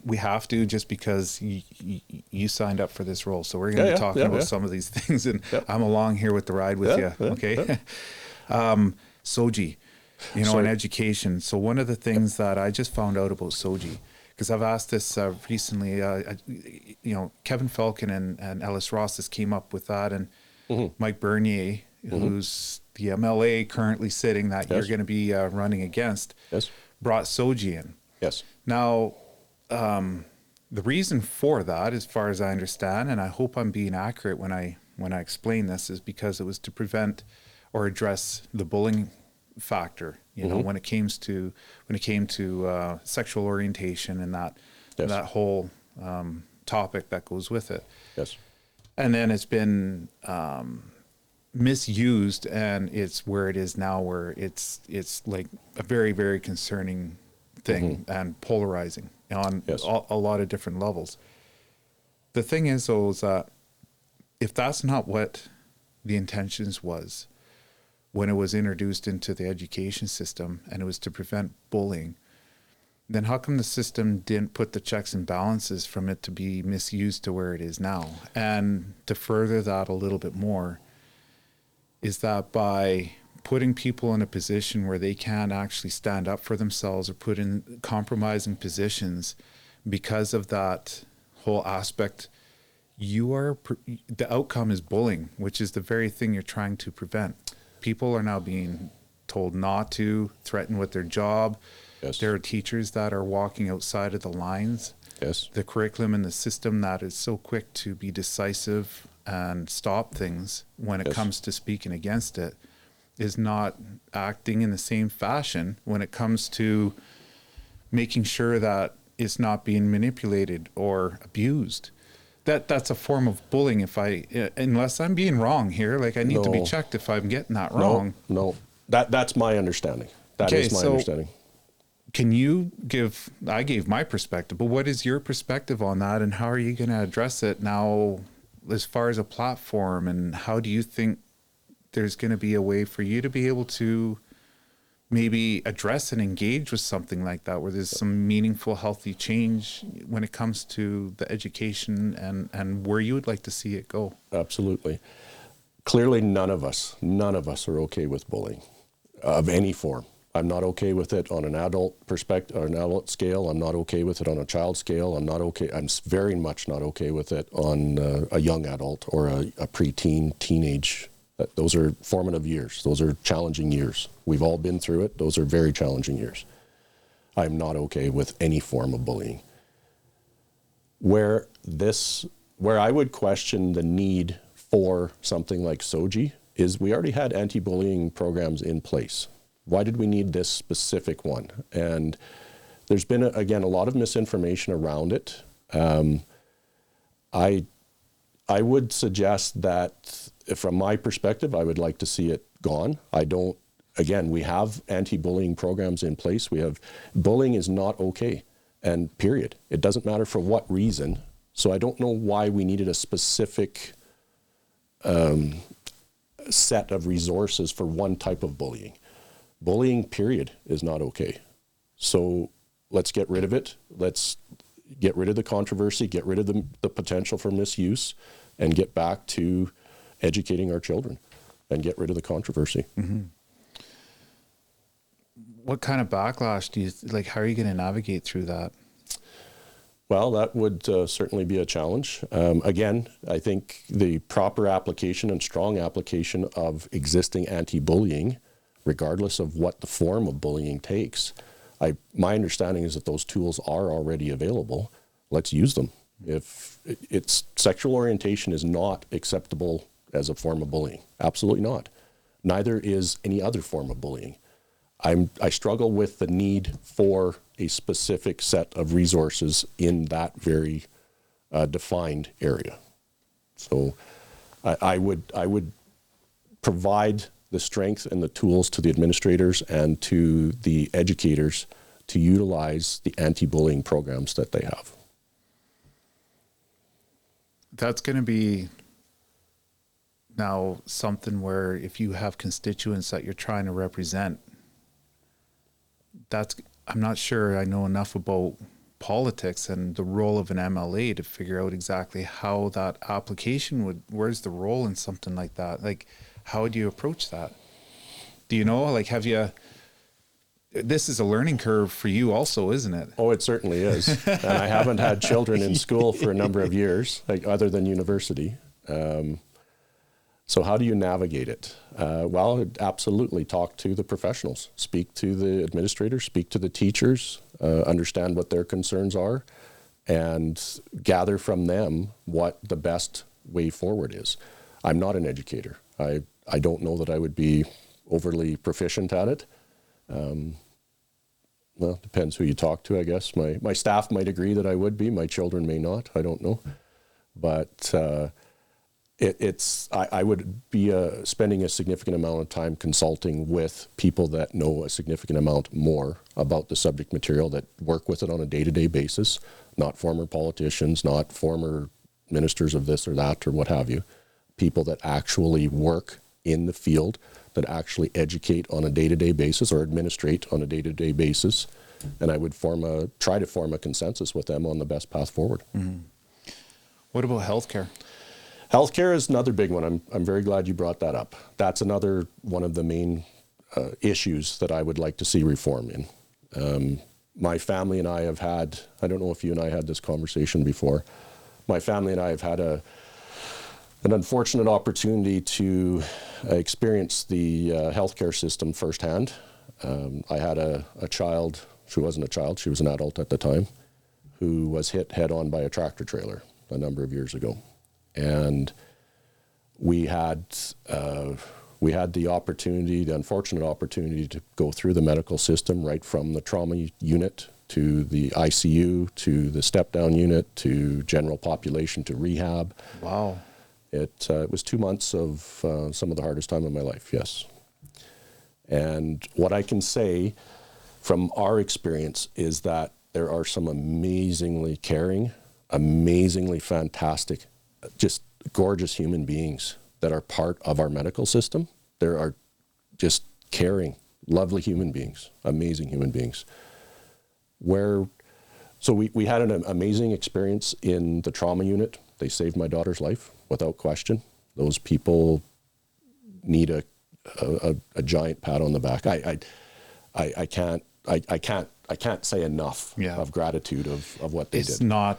We have to, just because you signed up for this role. So we're going to be talking about some of these things, and I'm along here with the ride with you. Okay. Soji, in education. So one of the things that I just found out about Soji, because I've asked this recently, Kevin Falcon and Ellis Ross has came up with that, and Mike Bernier, who's the MLA currently sitting that you're going to be running against, brought Soji in. Yes. Now, the reason for that, as far as I understand, and I hope I'm being accurate when I explain this, is because it was to prevent or address the bullying factor. When it came to sexual orientation and that whole topic that goes with it. Yes. And then it's been misused, and it's where it is now, where it's like a very, very concerning thing and polarizing on a lot of different levels. The thing is, though, is that if that's not what the intentions was when it was introduced into the education system and it was to prevent bullying, then how come the system didn't put the checks and balances from it to be misused to where it is now? And to further that a little bit more, is that by putting people in a position where they can't actually stand up for themselves or put in compromising positions because of that whole aspect, the outcome is bullying, which is the very thing you're trying to prevent. People are now being told not to, threatened with their job. Yes. There are teachers that are walking outside of the lines. Yes. The curriculum and the system that is so quick to be decisive and stop things when it comes to speaking against it is not acting in the same fashion when it comes to making sure that it's not being manipulated or abused. That's a form of bullying. Unless I'm being wrong here, like I need to be checked if I'm getting that wrong. No, that's my understanding. That is my understanding. Can you I gave my perspective, but what is your perspective on that, and how are you going to address it now as far as a platform, and how do you think there's going to be a way for you to be able to maybe address and engage with something like that, where there's some meaningful, healthy change when it comes to the education and where you would like to see it go? Absolutely. Clearly, none of us are okay with bullying of any form. I'm not okay with it on an adult perspective or an adult scale. I'm not okay with it on a child scale. I'm very much not okay with it on a young adult or a preteen, teenage. Those are formative years. Those are challenging years. We've all been through it. Those are very challenging years. I'm not okay with any form of bullying. Where I would question the need for something like SOGI is we already had anti-bullying programs in place. Why did we need this specific one? And there's been, again, a lot of misinformation around it. I would suggest that, from my perspective, I would like to see it gone. We have anti-bullying programs in place. Bullying is not okay, and period. It doesn't matter for what reason. So I don't know why we needed a specific set of resources for one type of bullying. Bullying, period, is not okay. So let's get rid of it. Let's get rid of the controversy, get rid of the potential for misuse, and get back to educating our children and get rid of the controversy. Mm-hmm. What kind of backlash how are you going to navigate through that? Well, that would certainly be a challenge. Again, I think the proper application and strong application of existing anti-bullying, regardless of what the form of bullying takes, my understanding is that those tools are already available. Let's use them. If sexual orientation is not acceptable as a form of bullying, absolutely not. Neither is any other form of bullying. I struggle with the need for a specific set of resources in that very defined area. So I would provide the strength and the tools to the administrators and to the educators to utilize the anti-bullying programs that they have. That's going to be now something where if you have constituents that you're trying to represent, I'm not sure I know enough about politics and the role of an MLA to figure out exactly how that application where's the role in something like that? Like, how would you approach that? Do you know, this is a learning curve for you also, isn't it? Oh, it certainly is. And I haven't had children in school for a number of years, other than university. So how do you navigate it? Well, absolutely talk to the professionals, speak to the administrators, speak to the teachers, understand what their concerns are, and gather from them what the best way forward is. I'm not an educator. I don't know that I would be overly proficient at it. Well, depends who you talk to, I guess. My staff might agree that I would be. My children may not. I don't know. But I would be spending a significant amount of time consulting with people that know a significant amount more about the subject material, that work with it on a day-to-day basis, not former politicians, not former ministers of this or that or what have you, people that actually work in the field, that actually educate on a day-to-day basis or administrate on a day-to-day basis, and I would try to form a consensus with them on the best path forward. What about healthcare? Healthcare is another big one. I'm very glad you brought that up. That's another one of the main issues that I would like to see reform in. My family and I have had, I don't know if you and I had this conversation before, my family and I have had an unfortunate opportunity to experience the healthcare system firsthand. I had a child, she wasn't a child, she was an adult at the time, who was hit head on by a tractor trailer a number of years ago. And we had the opportunity, the unfortunate opportunity, to go through the medical system, right from the trauma unit to the ICU to the step-down unit to general population to rehab. Wow. It was 2 months of some of the hardest time of my life, yes. And what I can say from our experience is that there are some amazingly caring, amazingly fantastic, just gorgeous human beings that are part of our medical system. There are just caring, lovely human beings, amazing human beings. So we had an amazing experience in the trauma unit. They saved my daughter's life without question. Those people need a giant pat on the back. I can't say enough of gratitude of what they did.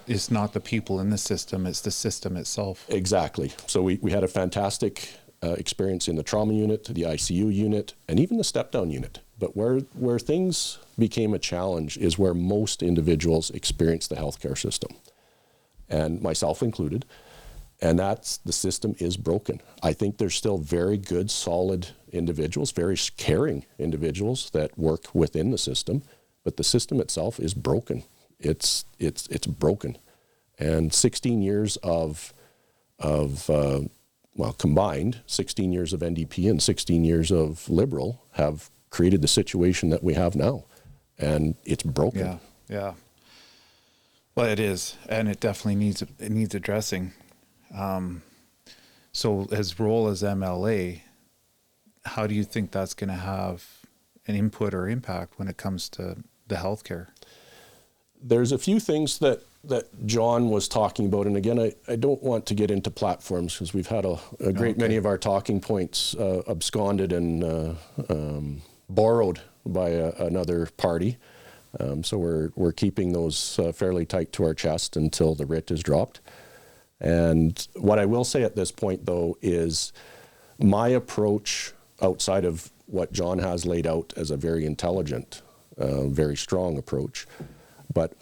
It's not the people in the system, it's the system itself. Exactly. So we had a fantastic experience in the trauma unit, the ICU unit, and even the step-down unit. But where things became a challenge is where most individuals experience the healthcare system, and myself included, and that's the system is broken. I think there's still very good, solid individuals, very caring individuals that work within the system, but the system itself is broken. It's broken. And 16 years combined, 16 years of NDP and 16 years of Liberal have created the situation that we have now. And it's broken. Yeah. Well, it is. And it definitely needs addressing. So his role as MLA, how do you think that's going to have an input or impact when it comes to the healthcare? There's a few things that John was talking about, and again, I don't want to get into platforms because we've had a great many of our talking points absconded and borrowed by another party. So we're keeping those fairly tight to our chest until the writ is dropped. And what I will say at this point, though, is my approach outside of what John has laid out as a very intelligent, very strong approach. But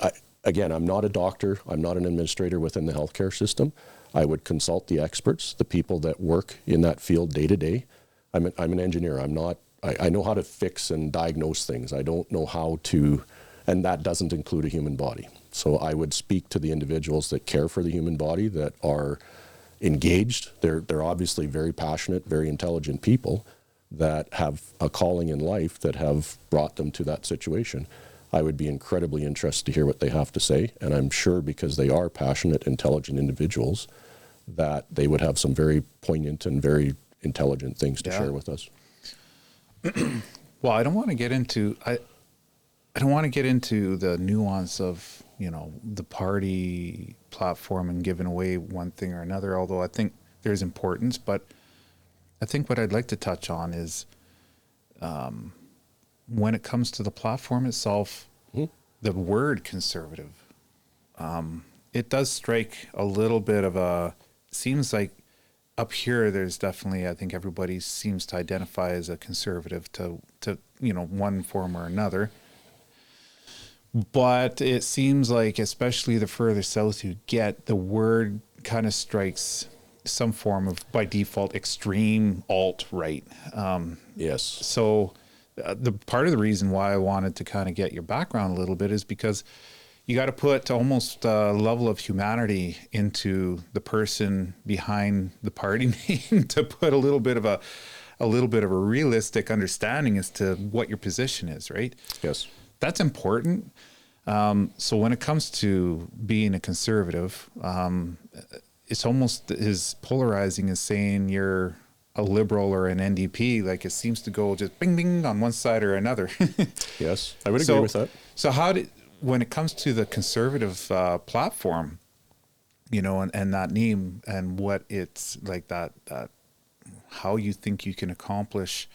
again, I'm not a doctor. I'm not an administrator within the healthcare system. I would consult the experts, the people that work in that field day to day. I'm an engineer. I know how to fix and diagnose things. I don't know how to, and that doesn't include a human body. So I would speak to the individuals that care for the human body, that are engaged. They're obviously very passionate, very intelligent people that have a calling in life that have brought them to that situation. I would be incredibly interested to hear what they have to say, and I'm sure because they are passionate, intelligent individuals, that they would have some very poignant and very intelligent things to share with us. Well, I don't want to get into the nuance of, the party platform and giving away one thing or another, although I think there's importance. But I think what I'd like to touch on is when it comes to the platform itself, the word conservative, it does strike a little bit of seems like up here, there's definitely, I think everybody seems to identify as a conservative to one form or another. But it seems like, especially the further south you get, the word kind of strikes some form of, by default, extreme alt-right. Yes. So the part of the reason why I wanted to kind of get your background a little bit is because you got to put almost a level of humanity into the person behind the party name to put a little bit of a realistic understanding as to what your position is, right? Yes. That's important. So when it comes to being a conservative, it's almost as polarizing as saying you're a Liberal or an NDP. Like, it seems to go just bing, bing on one side or another. Yes, I would agree with that. So when it comes to the Conservative platform, you know, and that name and what it's like, that how you think you can accomplish,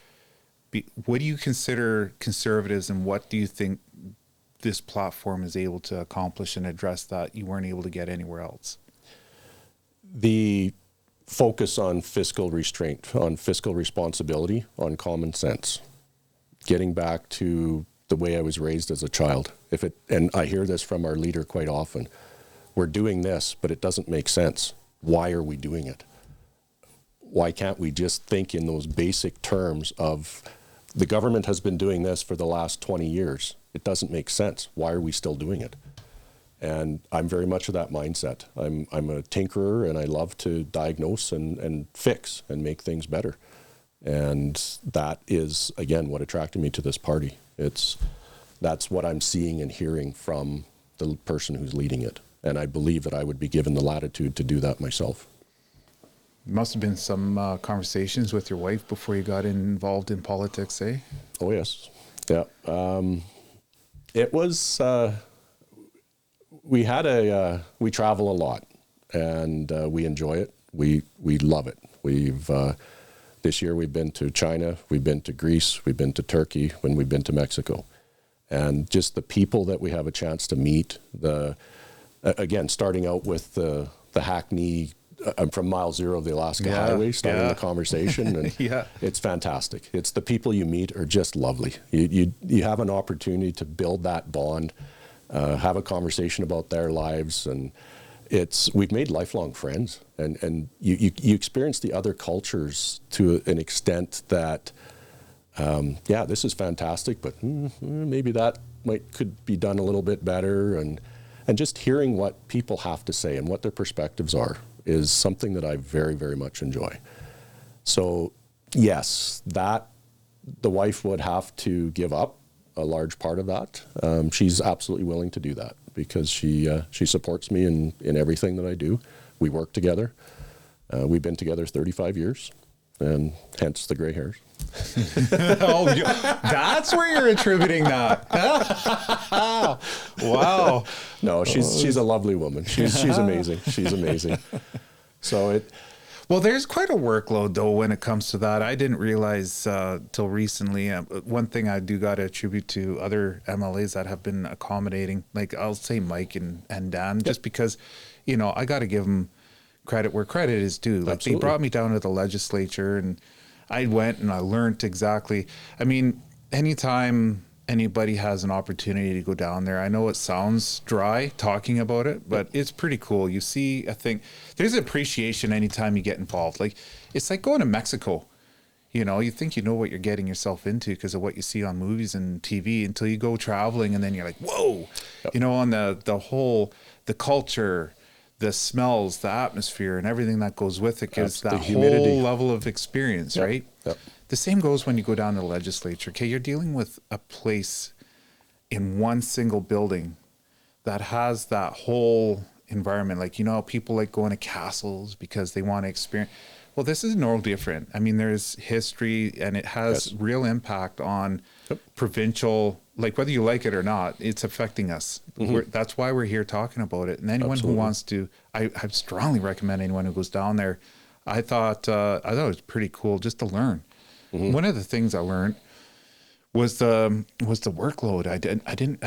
what do you consider conservatives, and what do you think this platform is able to accomplish and address that you weren't able to get anywhere else? The focus on fiscal restraint, on fiscal responsibility, on common sense, getting back to the way I was raised as a child. And I hear this from our leader quite often, we're doing this, but it doesn't make sense. Why are we doing it? Why can't we just think in those basic terms of, the government has been doing this for the last 20 years. It doesn't make sense. Why are we still doing it? And I'm very much of that mindset. I'm a tinkerer, and I love to diagnose and fix and make things better. And that is, again, what attracted me to this party. That's what I'm seeing and hearing from the person who's leading it. And I believe that I would be given the latitude to do that myself. Must have been some conversations with your wife before you got involved in politics, eh? Oh, yes. Yeah. It was, we travel a lot, and we enjoy it. We love it. This year we've been to China, we've been to Greece, we've been to Turkey, and we've been to Mexico. And just the people that we have a chance to meet, again, starting out with the Hackney, I'm from mile zero of the Alaska Highway, starting the conversation, and it's fantastic. It's the people you meet are just lovely. You have an opportunity to build that bond, have a conversation about their lives, and we've made lifelong friends, and you experience the other cultures to an extent that, this is fantastic, but maybe that could be done a little bit better, and just hearing what people have to say and what their perspectives are is something that I very, very much enjoy. So yes, the wife would have to give up a large part of that. She's absolutely willing to do that because she supports me in everything that I do. We work together. We've been together 35 years, and hence the gray hairs. That's where you're attributing that. Wow. No, she's a lovely woman. She's amazing. She's amazing. So well, there's quite a workload though when it comes to that. I didn't realize till recently. One thing I do got to attribute to other MLAs that have been accommodating, like I'll say Mike and Dan, just because, you know, I got to give them credit where credit is due. Like Absolutely. They brought me down to the legislature, and I went and I learned exactly. I mean, anytime anybody has an opportunity to go down there, I know it sounds dry talking about it, but it's pretty cool. You see, I think there's appreciation anytime you get involved. Like, it's like going to Mexico. You know, you think you know what you're getting yourself into because of what you see on movies and TV until you go traveling, and then you're like, whoa, you know, on the culture, the smells, the atmosphere, and everything that goes with it gives that whole level of experience, right? Yep. The same goes when you go down to the legislature. Okay, you're dealing with a place in one single building that has that whole environment. Like, you know, people like going to castles because they want to experience. Well, this is no different. I mean, there's history, and it has real impact on provincial, like whether you like it or not, it's affecting us. Mm-hmm. That's why we're here talking about it. And anyone who wants to, I strongly recommend anyone who goes down there. I thought it was pretty cool just to learn. Mm-hmm. One of the things I learned was the workload. I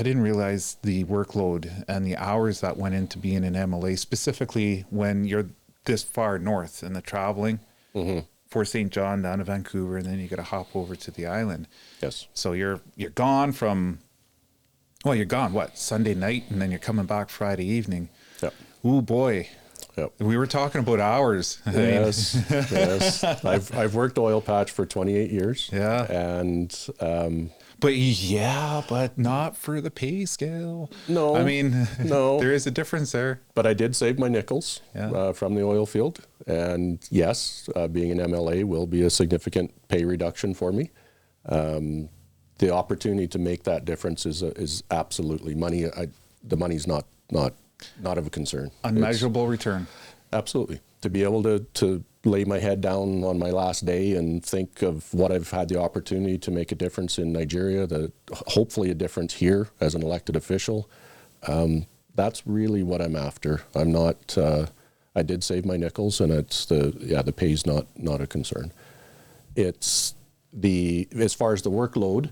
didn't realize the workload and the hours that went into being an MLA, specifically when you're this far north and the traveling for St. John down to Vancouver, and then you got to hop over to the island. Yes. So you're gone Sunday night, and then you're coming back Friday evening. Yep. Ooh boy. Yep. We were talking about hours. Yes. Yes. I've worked oil patch for 28 years. Yeah. And but not for the pay scale. No. I mean, no. There is a difference there. But I did save my nickels from the oil field. And yes, being an MLA will be a significant pay reduction for me. The opportunity to make that difference is absolutely money. The money's not of a concern. Unmeasurable return. Absolutely. To be able to lay my head down on my last day and think of what I've had the opportunity to make a difference in Nigeria, hopefully a difference here as an elected official. That's really what I'm after. I'm not, I did save my nickels, and the pay's not a concern. It's as far as the workload,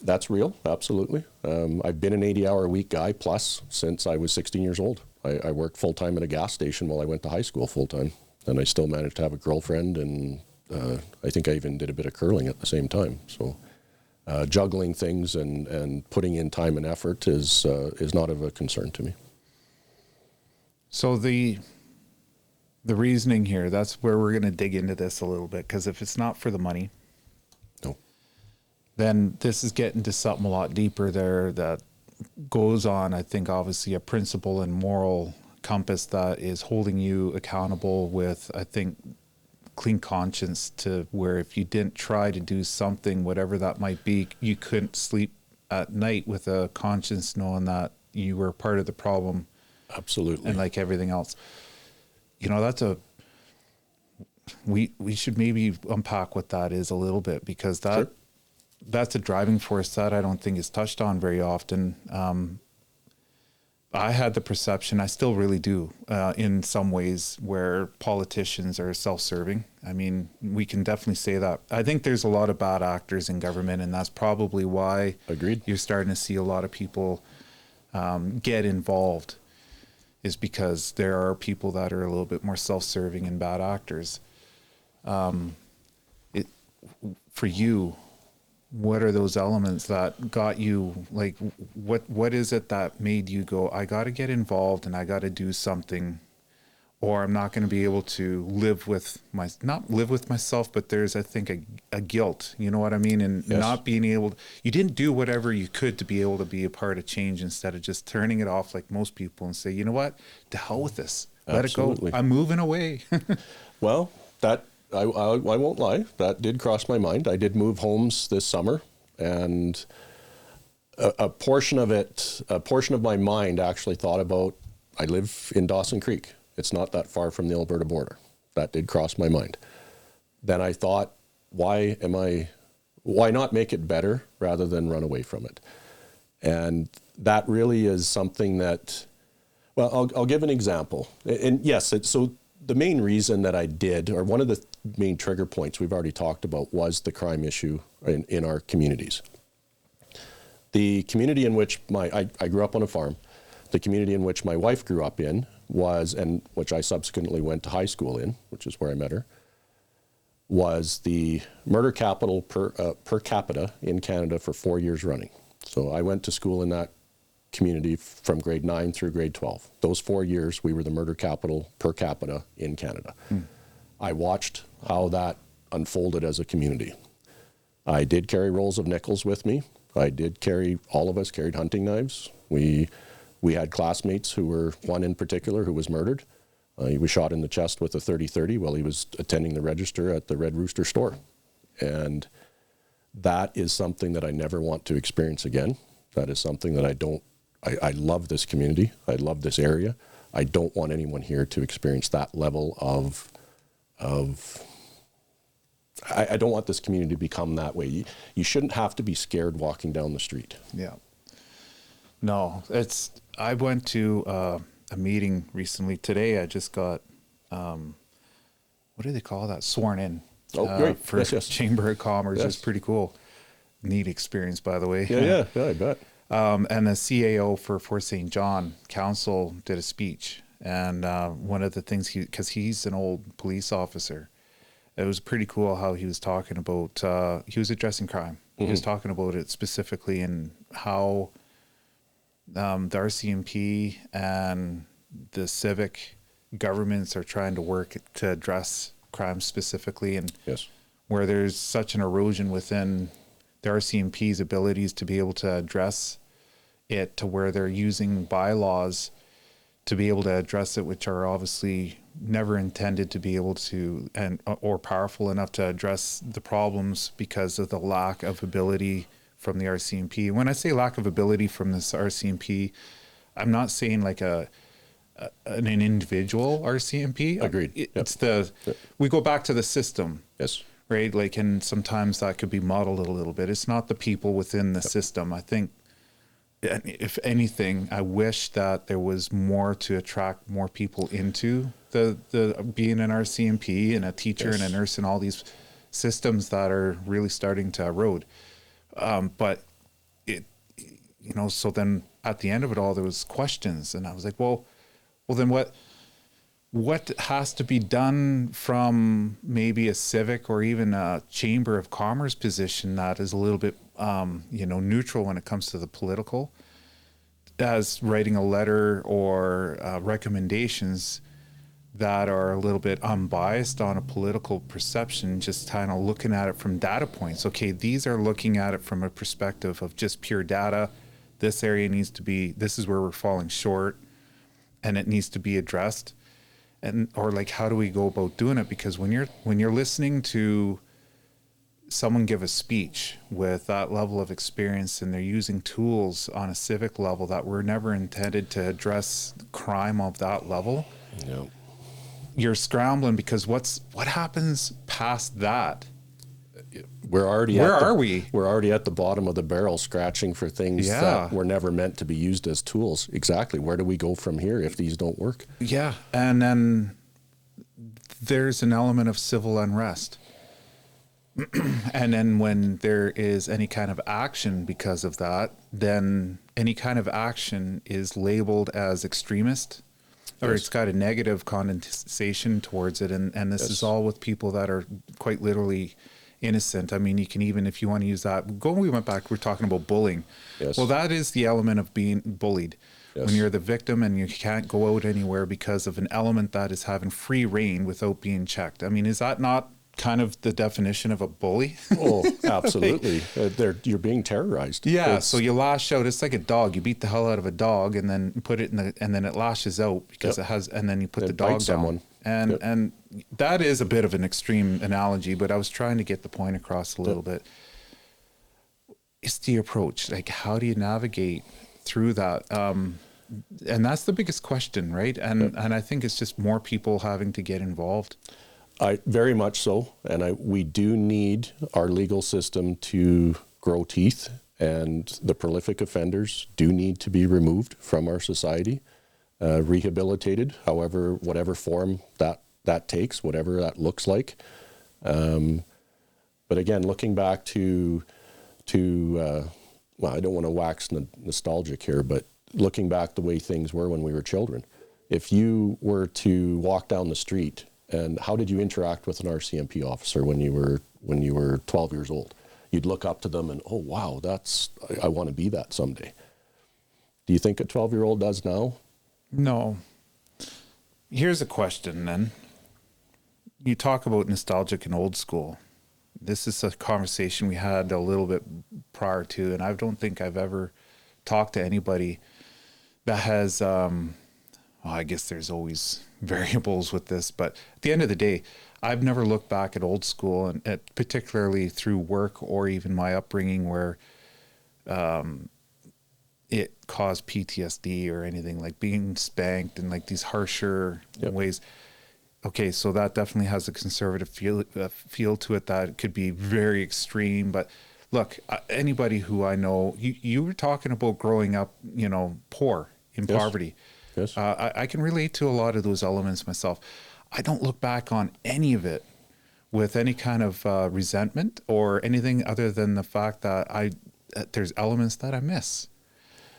that's real, absolutely. I've been an 80-hour-a-week guy plus since I was 16 years old. I worked full-time at a gas station while I went to high school full-time. And I still managed to have a girlfriend, and I think I even did a bit of curling at the same time. So juggling things and putting in time and effort is not of a concern to me. So the reasoning here, that's where we're going to dig into this a little bit, because if it's not for the money, no, then this is getting to something a lot deeper there that goes on, I think, obviously a principle and moral compass that is holding you accountable with, I think, clean conscience, to where if you didn't try to do something, whatever that might be, you couldn't sleep at night with a conscience knowing that you were part of the problem. Absolutely. And like everything else, that's we should maybe unpack what that is a little bit, because that's a driving force that I don't think is touched on very often. I had the perception, I still really do, in some ways, where politicians are self-serving. I mean, we can definitely say that. I think there's a lot of bad actors in government, and that's probably why Agreed. You're starting to see a lot of people get involved, is because there are people that are a little bit more self-serving and bad actors. For you, what are those elements that got you, like, what is it that made you go, I got to get involved and I got to do something, or I'm not going to be able to not live with myself, but there's, I think, a guilt, you know what I mean? And yes. Not being able, you didn't do whatever you could to be able to be a part of change, instead of just turning it off like most people and say, you know what, to hell with this, let Absolutely. it go, I'm moving away. Well, I won't lie, that did cross my mind. I did move homes this summer, and a portion of my mind actually thought about, I live in Dawson Creek. It's not that far from the Alberta border. That did cross my mind. Then I thought, why not make it better rather than run away from it? And that really is something that, well, I'll give an example. And yes, so the main reason that I did, or one of the main trigger points we've already talked about, was the crime issue in our communities. The community in which I grew up on a farm, the community in which my wife grew up in and which I subsequently went to high school in, which is where I met her, was the murder capital per capita in Canada for 4 years running. So I went to school in that community from grade 9 through grade 12. Those 4 years, we were the murder capital per capita in Canada. I watched how that unfolded as a community. I did carry rolls of nickels with me. All of us carried hunting knives. We had classmates one in particular who was murdered. He was shot in the chest with a .30-30 while he was attending the register at the Red Rooster store. And that is something that I never want to experience again. That is something that I love this community. I love this area. I don't want anyone here to experience that level of I don't want this community to become that way. You shouldn't have to be scared walking down the street. Yeah. No, I went to a meeting recently. Today I just got, what do they call that? Sworn in. Oh, great. For yes. Chamber of Commerce. Yes. It's pretty cool. Neat experience, by the way. Yeah, I bet. And the CAO for Fort St. John Council did a speech. And one of the things, because he's an old police officer, it was pretty cool how he was talking about, he was addressing crime. He was talking about it specifically, and how the RCMP and the civic governments are trying to work to address crime specifically, and yes, where there's such an erosion within the RCMP's abilities to be able to address it, to where they're using bylaws to be able to address it, which are obviously never intended to be able to, or powerful enough to address the problems, because of the lack of ability from the RCMP. When I say lack of ability from this RCMP, I'm not saying like a an individual RCMP. Agreed. It's we go back to the system. Yes. Right. Like, and sometimes that could be modeled a little bit. It's not the people within the system. I think, if anything, I wish that there was more to attract more people into the being an RCMP and a teacher and a nurse and all these systems that are really starting to erode. But it, so then at the end of it all, there was questions, and I was like, well, then what has to be done from maybe a civic or even a chamber of commerce position that is a little bit, neutral when it comes to the political, as writing a letter or recommendations that are a little bit unbiased on a political perception, just kind of looking at it from data points. Okay, these are looking at it from a perspective of just pure data. This area needs to be, this is where we're falling short, and it needs to be addressed. And, or like, how do we go about doing it? Because when you're listening to someone give a speech with that level of experience, and they're using tools on a civic level that were never intended to address crime of that level, you're scrambling, because what happens past that? Where are we? We're already at the bottom of the barrel, scratching for things that were never meant to be used as tools. Exactly. Where do we go from here if these don't work? Yeah. And then there's an element of civil unrest. And then when there is any kind of action because of that, then any kind of action is labeled as extremist, or it's got a negative connotation towards it. And this is all with people that are quite literally innocent. I mean, you can even, if you want to use that, we went back, we're talking about bullying. Yes. Well, that is the element of being bullied. Yes. When you're the victim and you can't go out anywhere because of an element that is having free reign without being checked. I mean, is that not kind of the definition of a bully? Oh, absolutely. You're being terrorized. Yeah. So you lash out. It's like a dog. You beat the hell out of a dog and then put it and then it lashes out because it has, and then you put the dog down. Someone. And that is a bit of an extreme analogy, but I was trying to get the point across a little bit. It's the approach. Like, how do you navigate through that? And that's the biggest question, right? And I think it's just more people having to get involved. Very much so. And we do need our legal system to grow teeth, and the prolific offenders do need to be removed from our society, rehabilitated, whatever form that takes, whatever that looks like. But again, looking back to I don't want to wax nostalgic here, but looking back the way things were when we were children, if you were to walk down the street, and how did you interact with an RCMP officer when you were 12 years old? You'd look up to them and, oh wow, I want to be that someday. Do you think a 12-year-old does now? No. Here's a question then. You talk about nostalgic and old school. This is a conversation we had a little bit prior to, and I don't think I've ever talked to anybody that has, I guess there's always variables with this, but at the end of the day, I've never looked back at old school, and particularly through work or even my upbringing where it caused PTSD or anything, like being spanked and like these harsher ways. Okay, so that definitely has a conservative feel to it that could be very extreme. But look, anybody who I know, you were talking about growing up, poor, in poverty. Yes. I can relate to a lot of those elements myself. I don't look back on any of it with any kind of resentment or anything other than the fact that there's elements that I miss.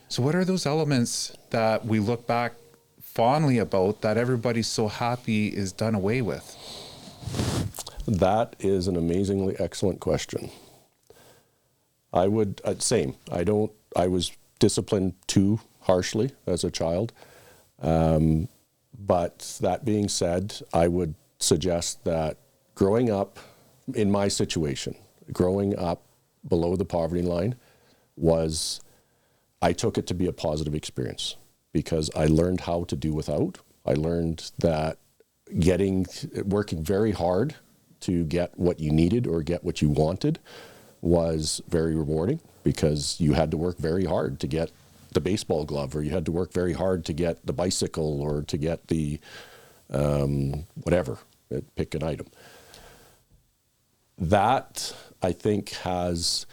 So what are those elements that we look back fondly about that everybody's so happy is done away with? That is an amazingly excellent question. I would, same. I was disciplined too harshly as a child. But that being said, I would suggest that growing up in my situation, growing up below the poverty line I took it to be a positive experience because I learned how to do without. I learned that working very hard to get what you needed or get what you wanted was very rewarding because you had to work very hard to get the baseball glove, or you had to work very hard to get the bicycle or to get the whatever, pick an item. That, I think, has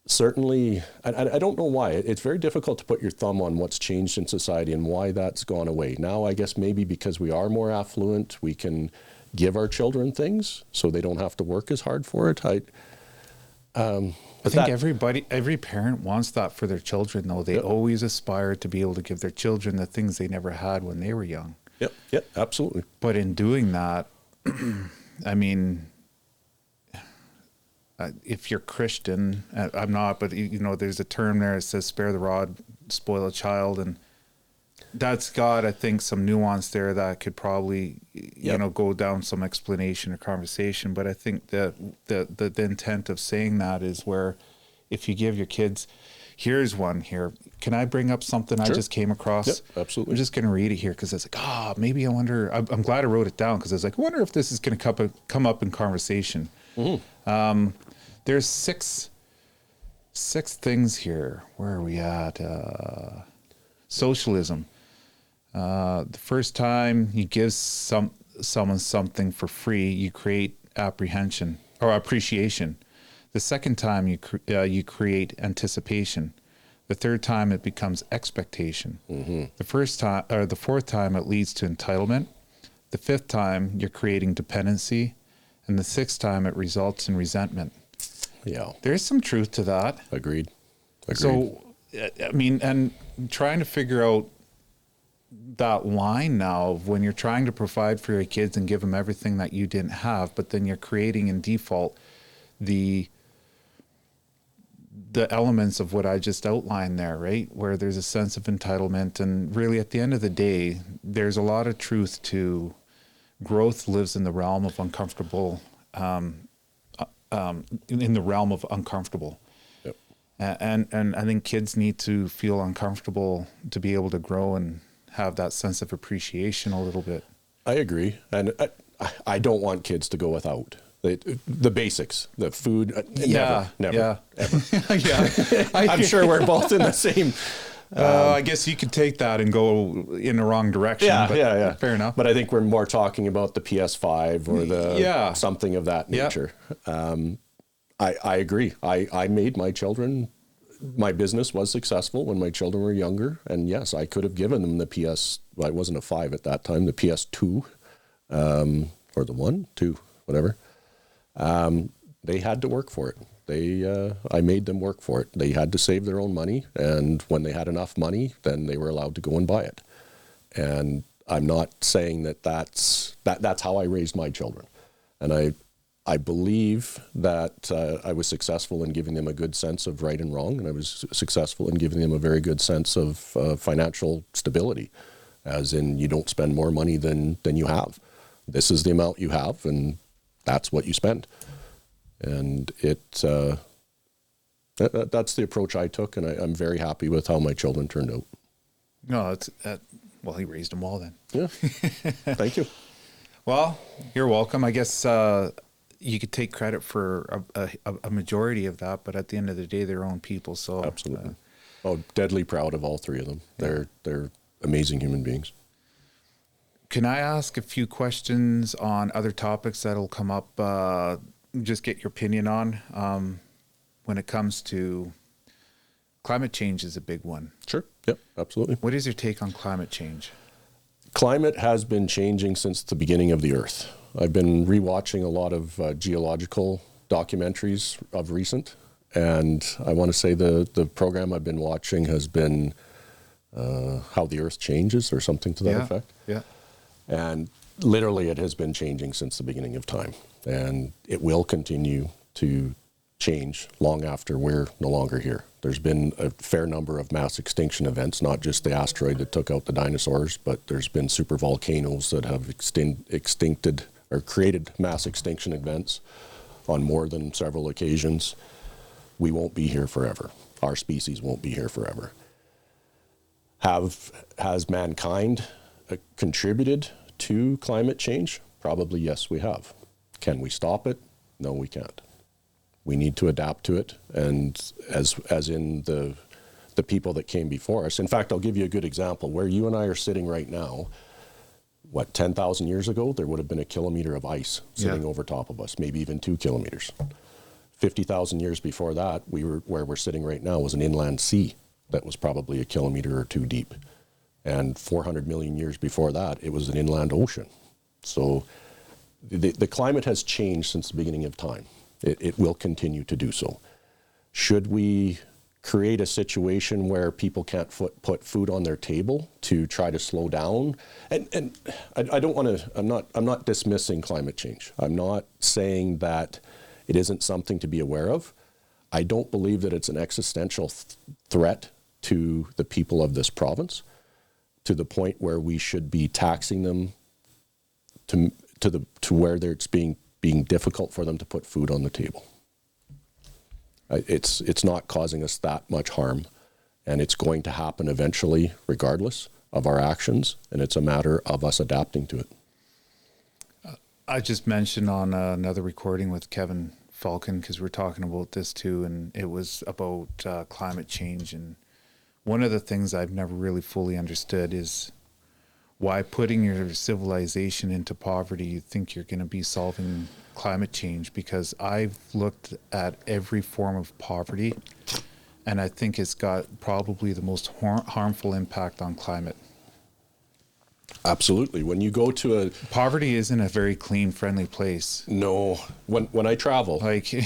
certainly, I don't know why, it's very difficult to put your thumb on what's changed in society and why that's gone away. Now, I guess maybe because we are more affluent, we can give our children things so they don't have to work as hard for it. I think every parent wants that for their children, though. They always aspire to be able to give their children the things they never had when they were young. Yep, absolutely. But in doing that, I mean, if you're Christian, I'm not, but there's a term there that says spare the rod, spoil a child. And that's got, I think, some nuance there that could probably, go down some explanation or conversation. But I think that the intent of saying that is where if you give your kids, here's one here. Can I bring up something I just came across? Yep, absolutely. I'm just going to read it here because it's like, maybe I wonder, I'm glad I wrote it down because I was like, I wonder if this is going to come up in conversation. Mm-hmm. There's six things here. Where are we at? Socialism. The first time you give someone something for free, you create apprehension or appreciation. The second time you create anticipation. The third time it becomes expectation. Mm-hmm. The fourth time it leads to entitlement. The fifth time you're creating dependency, and the sixth time it results in resentment. Yeah, there's some truth to that. Agreed. So, I mean, and trying to figure out that line now of when you're trying to provide for your kids and give them everything that you didn't have, but then you're creating in default the elements of what I just outlined there, right? Where there's a sense of entitlement, and really at the end of the day, there's a lot of truth to growth lives in the realm of uncomfortable, in the realm of uncomfortable. Yep. And I think kids need to feel uncomfortable to be able to grow and have that sense of appreciation a little bit. I agree. And I don't want kids to go without. The basics, the food, never, ever. Yeah. I'm sure we're both in the same. I guess you could take that and go in the wrong direction. Yeah. Fair enough. But I think we're more talking about the PS5 or the something of that nature. I agree. I made my children, my business was successful when my children were younger. And yes, I could have given them the I wasn't a 5 at that time, the PS2, or the 1, 2, whatever. They had to work for it. I made them work for it. They had to save their own money, and when they had enough money, then they were allowed to go and buy it. And I'm not saying that's how I raised my children. And I believe that I was successful in giving them a good sense of right and wrong, and I was successful in giving them a very good sense of financial stability, as in you don't spend more money than you have. This is the amount you have, and that's what you spend. And that's the approach I took, and I'm very happy with how my children turned out. No, well, he raised them all then. Yeah, thank you. Well, you're welcome. I guess you could take credit for a majority of that, but at the end of the day, they're own people. So absolutely. Deadly proud of all 3 of them. They're amazing human beings. Can I ask a few questions on other topics that'll come up? Just get your opinion on when it comes to climate change is a big one. Sure. Yep, absolutely. What is your take on climate change? Climate has been changing since the beginning of the Earth. I've been rewatching a lot of geological documentaries of recent, and I want to say the program I've been watching has been How the Earth Changes or something to that effect. Yeah. And literally it has been changing since the beginning of time, and it will continue to change long after we're no longer here. There's been a fair number of mass extinction events, not just the asteroid that took out the dinosaurs, but there's been supervolcanoes that have extincted or created mass extinction events on more than several occasions. We won't be here forever. Our species won't be here forever. Has mankind contributed to climate change? Probably yes, we have. Can we stop it? No, we can't. We need to adapt to it, and as in the the people that came before us. In fact, I'll give you a good example. Where you and I are sitting right now, 10,000 years ago, there would have been a kilometer of ice sitting over top of us, maybe even 2 kilometers. 50,000 years before that, where we're sitting right now was an inland sea that was probably a kilometer or 2 deep. And 400 million years before that, it was an inland ocean. So the climate has changed since the beginning of time. It will continue to do so. Should we create a situation where people can't put food on their table to try to slow down? And I don't want to, I'm not dismissing climate change. I'm not saying that it isn't something to be aware of. I don't believe that it's an existential threat to the people of this province, to the point where we should be taxing them to where it's being difficult for them to put food on the table. It's not causing us that much harm, and it's going to happen eventually, regardless of our actions, and it's a matter of us adapting to it. I just mentioned on another recording with Kevin Falcon, because we're talking about this too, and it was about climate change. And one of the things I've never really fully understood is why putting your civilization into poverty, you think you're going to be solving climate change, because I've looked at every form of poverty, and I think it's got probably the most harmful impact on climate. Absolutely. When you go to poverty isn't a very clean, friendly place. No. When I travel, like you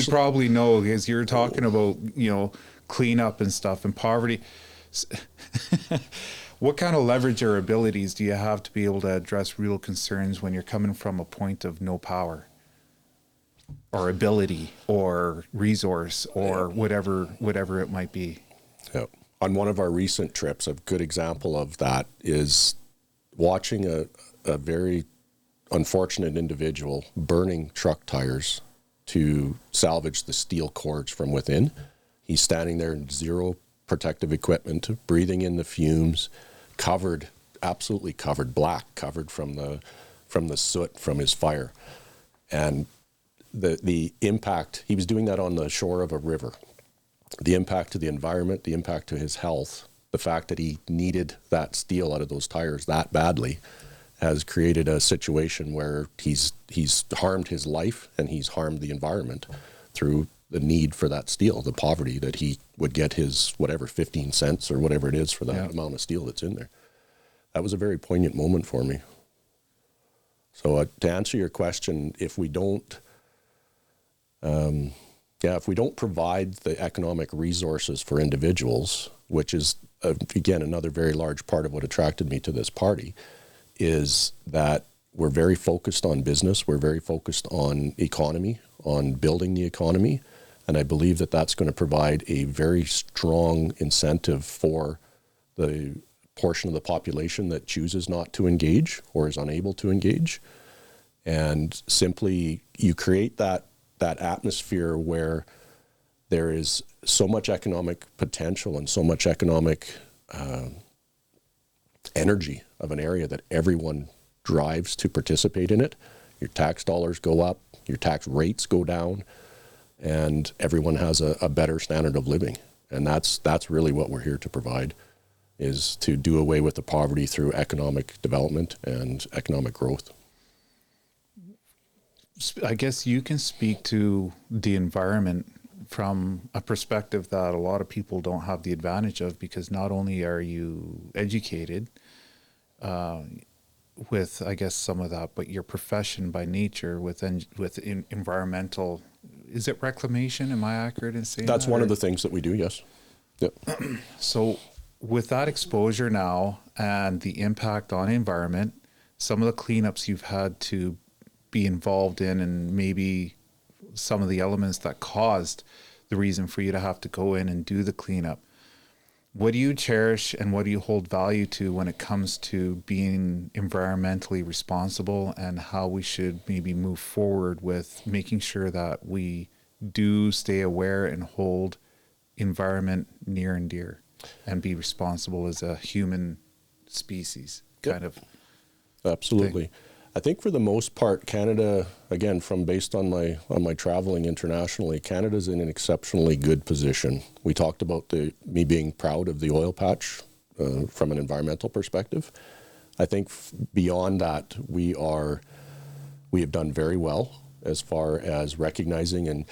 probably know, because you're talking about, cleanup and stuff, and poverty. What kind of leverage or abilities do you have to be able to address real concerns when you're coming from a point of no power or ability or resource or whatever it might be? Yeah. On one of our recent trips, a good example of that is watching a very unfortunate individual burning truck tires to salvage the steel cords from within. He's standing there in zero protective equipment, breathing in the fumes, absolutely covered, black, covered from the soot from his fire. And the impact, he was doing that on the shore of a river. The impact to the environment, the impact to his health, the fact that he needed that steel out of those tires that badly has created a situation where he's harmed his life and he's harmed the environment through the need for that steel, the poverty that he would get his 15 cents or whatever it is for that amount of steel that's in there. That was a very poignant moment for me. So to answer your question, if we don't provide the economic resources for individuals, which is, again, another very large part of what attracted me to this party, is that we're very focused on business, we're very focused on economy, on building the economy, and I believe that that's going to provide a very strong incentive for the portion of the population that chooses not to engage or is unable to engage. And simply you create that atmosphere where there is so much economic potential and so much economic energy of an area that everyone drives to participate in it. Your tax dollars go up, your tax rates go down, and everyone has a better standard of living. And that's really what we're here to provide, is to do away with the poverty through economic development and economic growth. I guess you can speak to the environment from a perspective that a lot of people don't have the advantage of, because not only are you educated with, I guess, some of that, but your profession by nature with environmental, is it reclamation? Am I accurate in saying that's that? One of the things that we do, yes. Yep. So with that exposure now and the impact on environment, some of the cleanups you've had to be involved in, and maybe some of the elements that caused the reason for you to have to go in and do the cleanup, what do you cherish and what do you hold value to when it comes to being environmentally responsible, and how we should maybe move forward with making sure that we do stay aware and hold environment near and dear and be responsible as a human species kind of Absolutely. I think for the most part, Canada, again, based on my traveling internationally, Canada's in an exceptionally good position. We talked about me being proud of the oil patch from an environmental perspective. I think beyond that, we have done very well as far as recognizing, and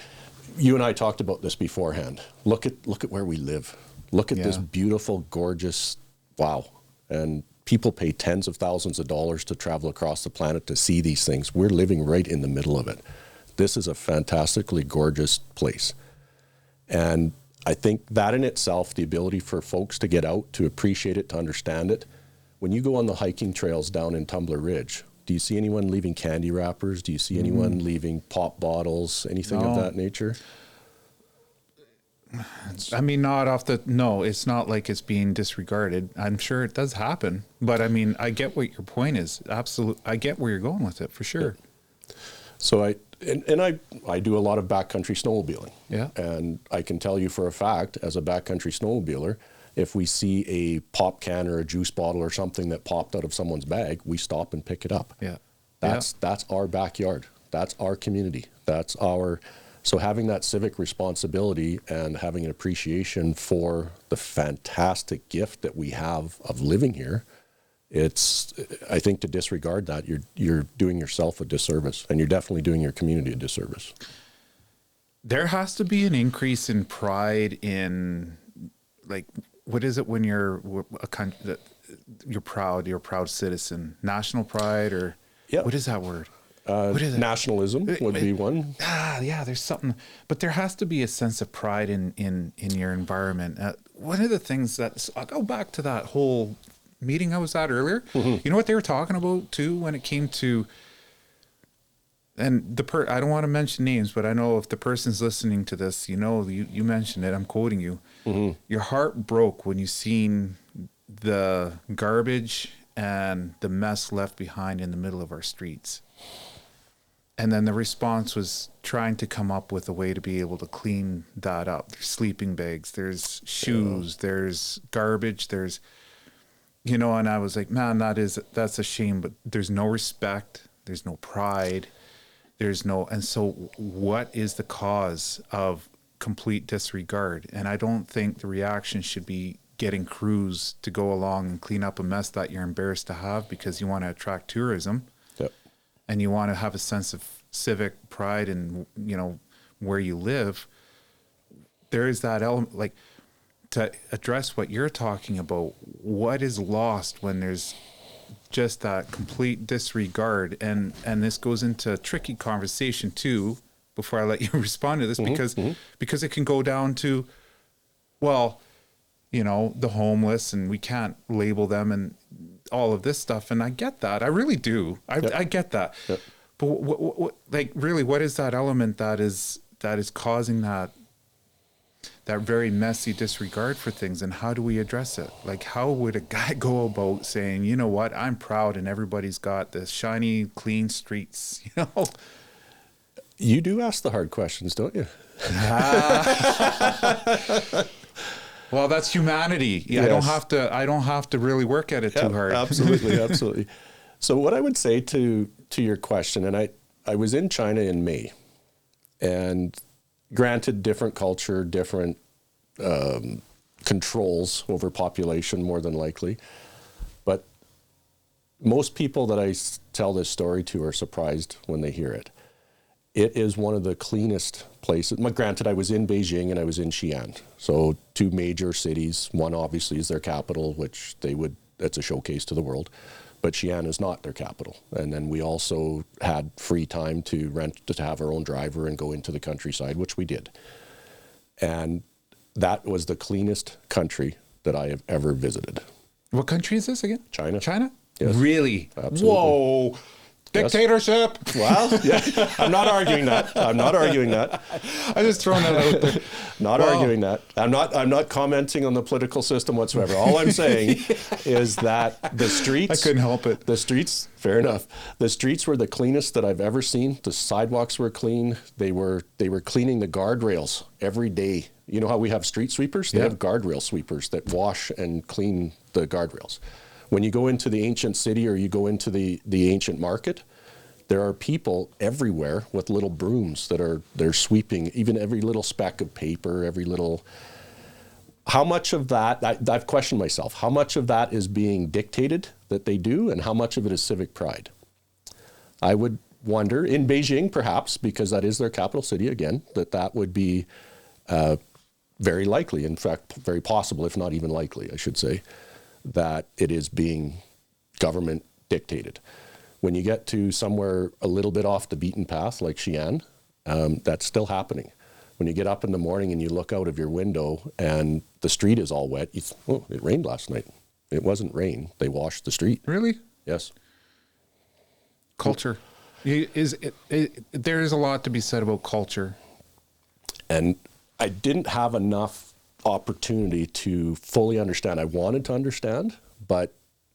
you and I talked about this beforehand. Look at where we live. Look at this beautiful, gorgeous, wow. And people pay tens of thousands of dollars to travel across the planet to see these things. We're living right in the middle of it. This is a fantastically gorgeous place. And I think that in itself, the ability for folks to get out, to appreciate it, to understand it. When you go on the hiking trails down in Tumbler Ridge, do you see anyone leaving candy wrappers? Do you see anyone leaving pop bottles, anything of that nature? I mean, no, it's not like it's being disregarded. I'm sure it does happen, but I mean, I get what your point is. Absolutely. I get where you're going with it for sure. Yeah. So I do a lot of backcountry snowmobiling. Yeah. And I can tell you for a fact, as a backcountry snowmobiler, if we see a pop can or a juice bottle or something that popped out of someone's bag, we stop and pick it up. Yeah. That's our backyard. That's our community. So having that civic responsibility and having an appreciation for the fantastic gift that we have of living here, I think to disregard that, you're doing yourself a disservice, and you're definitely doing your community a disservice. There has to be an increase in pride in, like, what is it when you're a country, you're a proud citizen, national pride, or what is that word? What is it? Nationalism would be one. Yeah, there's something, but there has to be a sense of pride in your environment. One of the things I'll go back to that whole meeting I was at earlier. Mm-hmm. You know what they were talking about too when it came to, and I don't want to mention names, but I know if the person's listening to this, you mentioned it, I'm quoting you. Mm-hmm. Your heart broke when you seen the garbage and the mess left behind in the middle of our streets. And then the response was trying to come up with a way to be able to clean that up. There's sleeping bags, there's shoes, there's garbage, there's, and I was like, man, that's a shame, but there's no respect, there's no pride, and so what is the cause of complete disregard? And I don't think the reaction should be getting crews to go along and clean up a mess that you're embarrassed to have because you want to attract tourism. Yep. And you want to have a sense of civic pride in, where you live. There is that element, like, to address what you're talking about, what is lost when there's just that complete disregard. And this goes into a tricky conversation too, before I let you respond to this, because it can go down to, the homeless, and we can't label them and all of this stuff. And I get that. I really do. I get that. Yep. But what is that element that is causing that very messy disregard for things, and how do we address it? Like, how would a guy go about saying, you know what, I'm proud and everybody's got the shiny, clean streets, You do ask the hard questions, don't you? Well, that's humanity. Yeah, yes. I don't have to really work at it too hard. Absolutely. So what I would say to your question, and I was in China in May, and granted, different culture, different controls over population, more than likely, but most people that I tell this story to are surprised when they hear it. It is one of the cleanest places. Granted, I was in Beijing and I was in Xi'an, so two major cities. One obviously is their capital, which it's a showcase to the world, but Xi'an is not their capital. And then we also had free time to have our own driver and go into the countryside, which we did. And that was the cleanest country that I have ever visited. What country is this again? China. China? Yes. Really? Absolutely. Whoa. Dictatorship. Yes. Well, yeah, I'm not arguing that. I'm just throwing that out there. Not arguing that. I'm not commenting on the political system whatsoever. All I'm saying is that the streets. I couldn't help it. The streets, fair enough. The streets were the cleanest that I've ever seen. The sidewalks were clean. They were cleaning the guardrails every day. You know how we have street sweepers? They have guardrail sweepers that wash and clean the guardrails. When you go into the ancient city or you go into the ancient market, there are people everywhere with little brooms they're sweeping even every little speck of paper, every little. How much of that, I've questioned myself, how much of that is being dictated that they do and how much of it is civic pride? I would wonder, in Beijing perhaps, because that is their capital city again, that would be very likely, in fact, very possible, if not even likely, I should say, that it is being government dictated. When you get to somewhere a little bit off the beaten path, like Xi'an, that's still happening. When you get up in the morning and you look out of your window and the street is all wet, it rained last night. It wasn't rain. They washed the street. Really? Yes. Culture. There is a lot to be said about culture. And I didn't have enough opportunity to fully understand. I wanted to understand, but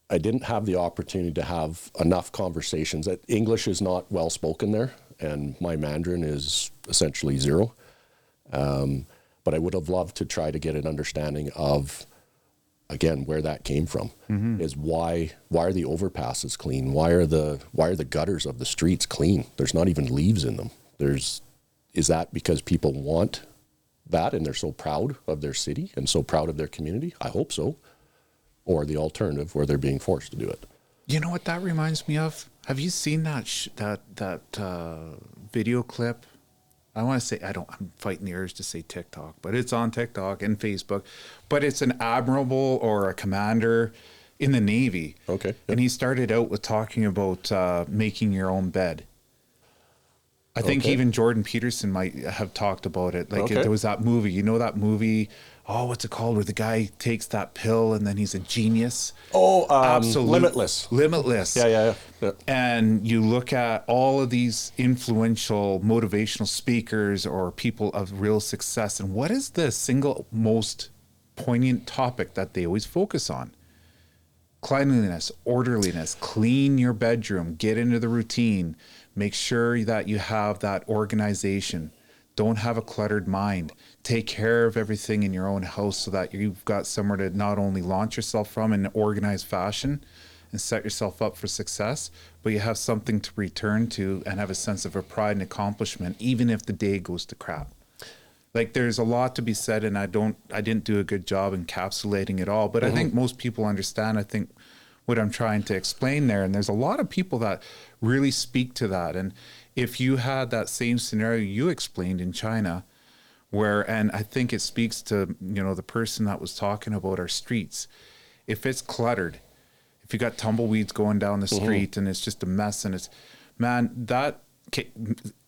I didn't have the opportunity to have enough conversations. English is not well spoken there, and my Mandarin is essentially zero. But I would have loved to try to get an understanding of, again, where that came from. Is why are the overpasses clean? Why are the gutters of the streets clean? There's not even leaves in them. Is that because people want that and they're so proud of their city and so proud of their community? I hope so. Or the alternative where they're being forced to do it. You know what that reminds me of? Have you seen that video clip? I want to say, I'm fighting the urge to say TikTok, but it's on TikTok and Facebook. But it's an admiral or a commander in the Navy. Okay. Yep. And he started out with talking about making your own bed. I think even Jordan Peterson might have talked about it. Like there was that movie, you know that movie, what's it called, where the guy takes that pill and then he's a genius? Limitless. Limitless. Yeah. And you look at all of these influential motivational speakers or people of real success, and what is the single most poignant topic that they always focus on? Cleanliness, orderliness, clean your bedroom, get into the routine, make sure that you have that organization. Don't have a cluttered mind. Take care of everything in your own house so that you've got somewhere to not only launch yourself from in an organized fashion and set yourself up for success, but you have something to return to and have a sense of a pride and accomplishment, even if the day goes to crap. Like there's a lot to be said, and I didn't do a good job encapsulating it all, but I think most people understand, I think, what I'm trying to explain there. And there's a lot of people that really speak to that. And if you had that same scenario you explained in China, and I think it speaks to, the person that was talking about our streets, if it's cluttered, if you got tumbleweeds going down the street and it's just a mess, and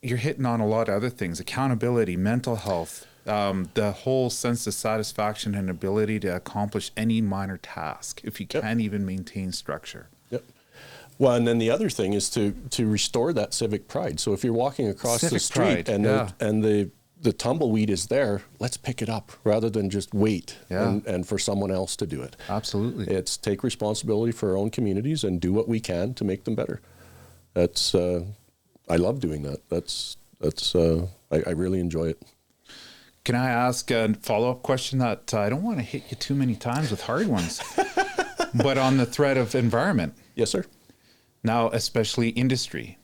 you're hitting on a lot of other things, accountability, mental health, the whole sense of satisfaction and ability to accomplish any minor task if you can't even maintain structure. Yep. Well, and then the other thing is to restore that civic pride. So if you're walking across the street and the tumbleweed is there, let's pick it up rather than just wait and for someone else to do it. Absolutely. It's take responsibility for our own communities and do what we can to make them better. That's I love doing that. I really enjoy it. Can I ask a follow-up question that I don't want to hit you too many times with hard ones, but on the thread of environment? Yes, sir. Now, especially industry,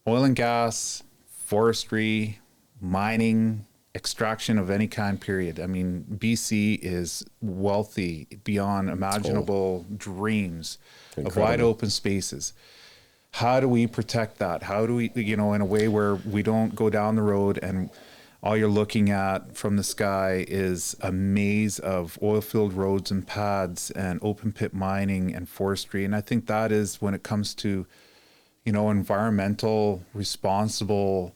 oil and gas, forestry, mining, extraction of any kind, period. I mean, BC is wealthy beyond imaginable dreams. Incredible. Of wide open spaces. How do we protect that? How do we, in a way where we don't go down the road and all you're looking at from the sky is a maze of oil-filled roads and pads and open pit mining and forestry. And I think that is, when it comes to, environmental, responsible,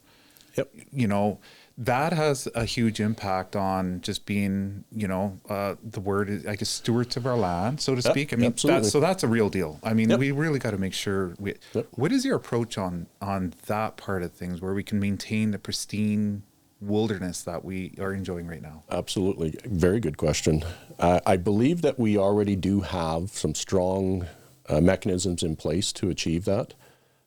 that has a huge impact on just being, the word is, I guess, stewards of our land, so to speak. I mean, that's a real deal. I mean, we really got to make sure what is your approach on that part of things where we can maintain the pristine wilderness that we are enjoying right now? Absolutely. Very good question. I believe that we already do have some strong mechanisms in place to achieve that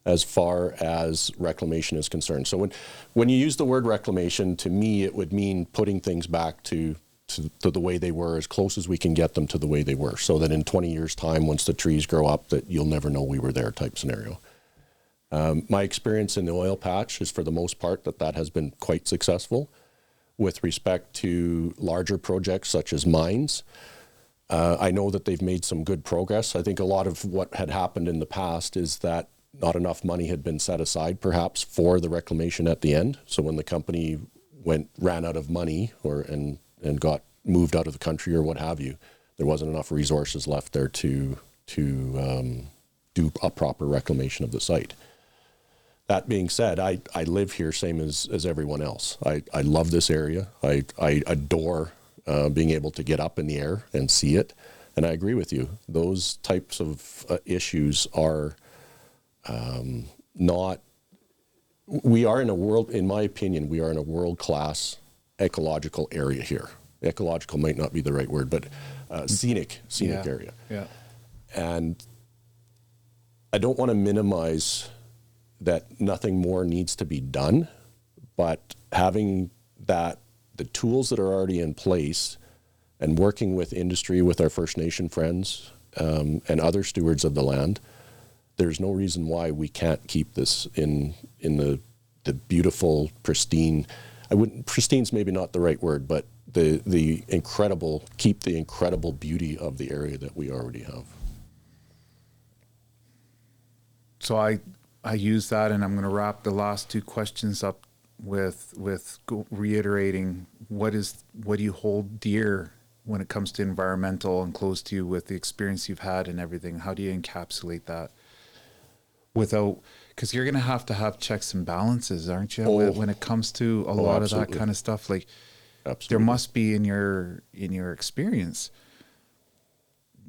as far as reclamation is concerned. So when you use the word reclamation, to me, it would mean putting things back to to the way they were, as close as we can get them to the way they were, so that in 20 years' time, once the trees grow up, that you'll never know we were there type scenario. My experience in the oil patch is, for the most part, that has been quite successful. With respect to larger projects such as mines, I know that they've made some good progress. I think a lot of what had happened in the past is that not enough money had been set aside, perhaps, for the reclamation at the end. So when the company ran out of money and got moved out of the country or what have you, there wasn't enough resources left there to do a proper reclamation of the site. That being said, I live here same as everyone else. I love this area. I adore being able to get up in the air and see it. And I agree with you. Those types of issues are not, we are in a world, in my opinion, we are in a world-class ecological area here. Ecological might not be the right word, but scenic area. Yeah. And I don't want to minimize that nothing more needs to be done, but having the tools that are already in place and working with industry, with our First Nation friends and other stewards of the land, there's no reason why we can't keep this in the beautiful, pristine, pristine's maybe not the right word, but keep the incredible beauty of the area that we already have. So I use that, and I'm going to wrap the last two questions up with reiterating what do you hold dear when it comes to environmental and close to you, with the experience you've had and everything. How do you encapsulate that without, because you're going to have checks and balances, aren't you? When it comes to a lot absolutely. of that kind of stuff, like absolutely. There must be in your experience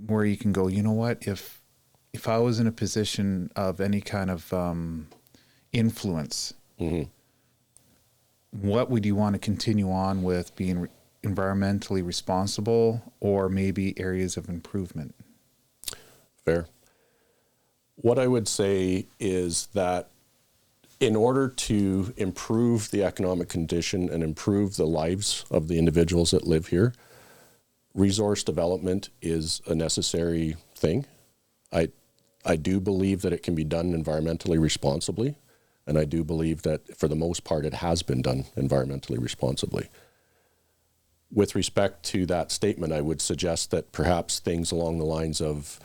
where you can go, you know what, if I was in a position of any kind of influence, mm-hmm. what would you want to continue on with, being environmentally responsible, or maybe areas of improvement? Fair. What I would say is that in order to improve the economic condition and improve the lives of the individuals that live here, resource development is a necessary thing. I do believe that it can be done environmentally responsibly, and I do believe that for the most part it has been done environmentally responsibly. With respect to that statement, I would suggest that perhaps things along the lines of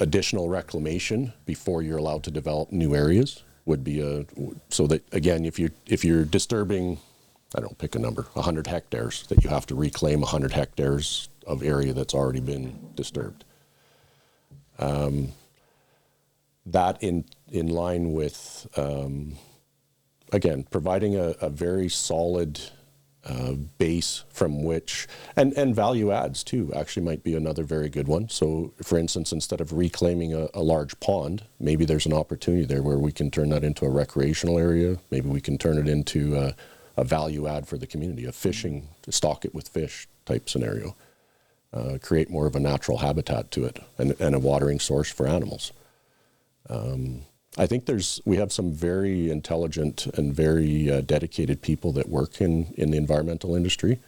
additional reclamation before you're allowed to develop new areas would be so that, again, if you're disturbing, I don't pick a number, 100 hectares, that you have to reclaim 100 hectares of area that's already been disturbed. That in line with, again, providing a very solid base from which, and value adds too, actually might be another very good one. So for instance, instead of reclaiming a large pond, maybe there's an opportunity there where we can turn that into a recreational area. Maybe we can turn it into a value add for the community, a fishing, to stock it with fish type scenario. Create more of a natural habitat to it, and a watering source for animals. I think we have some very intelligent and very dedicated people that work in the environmental industry,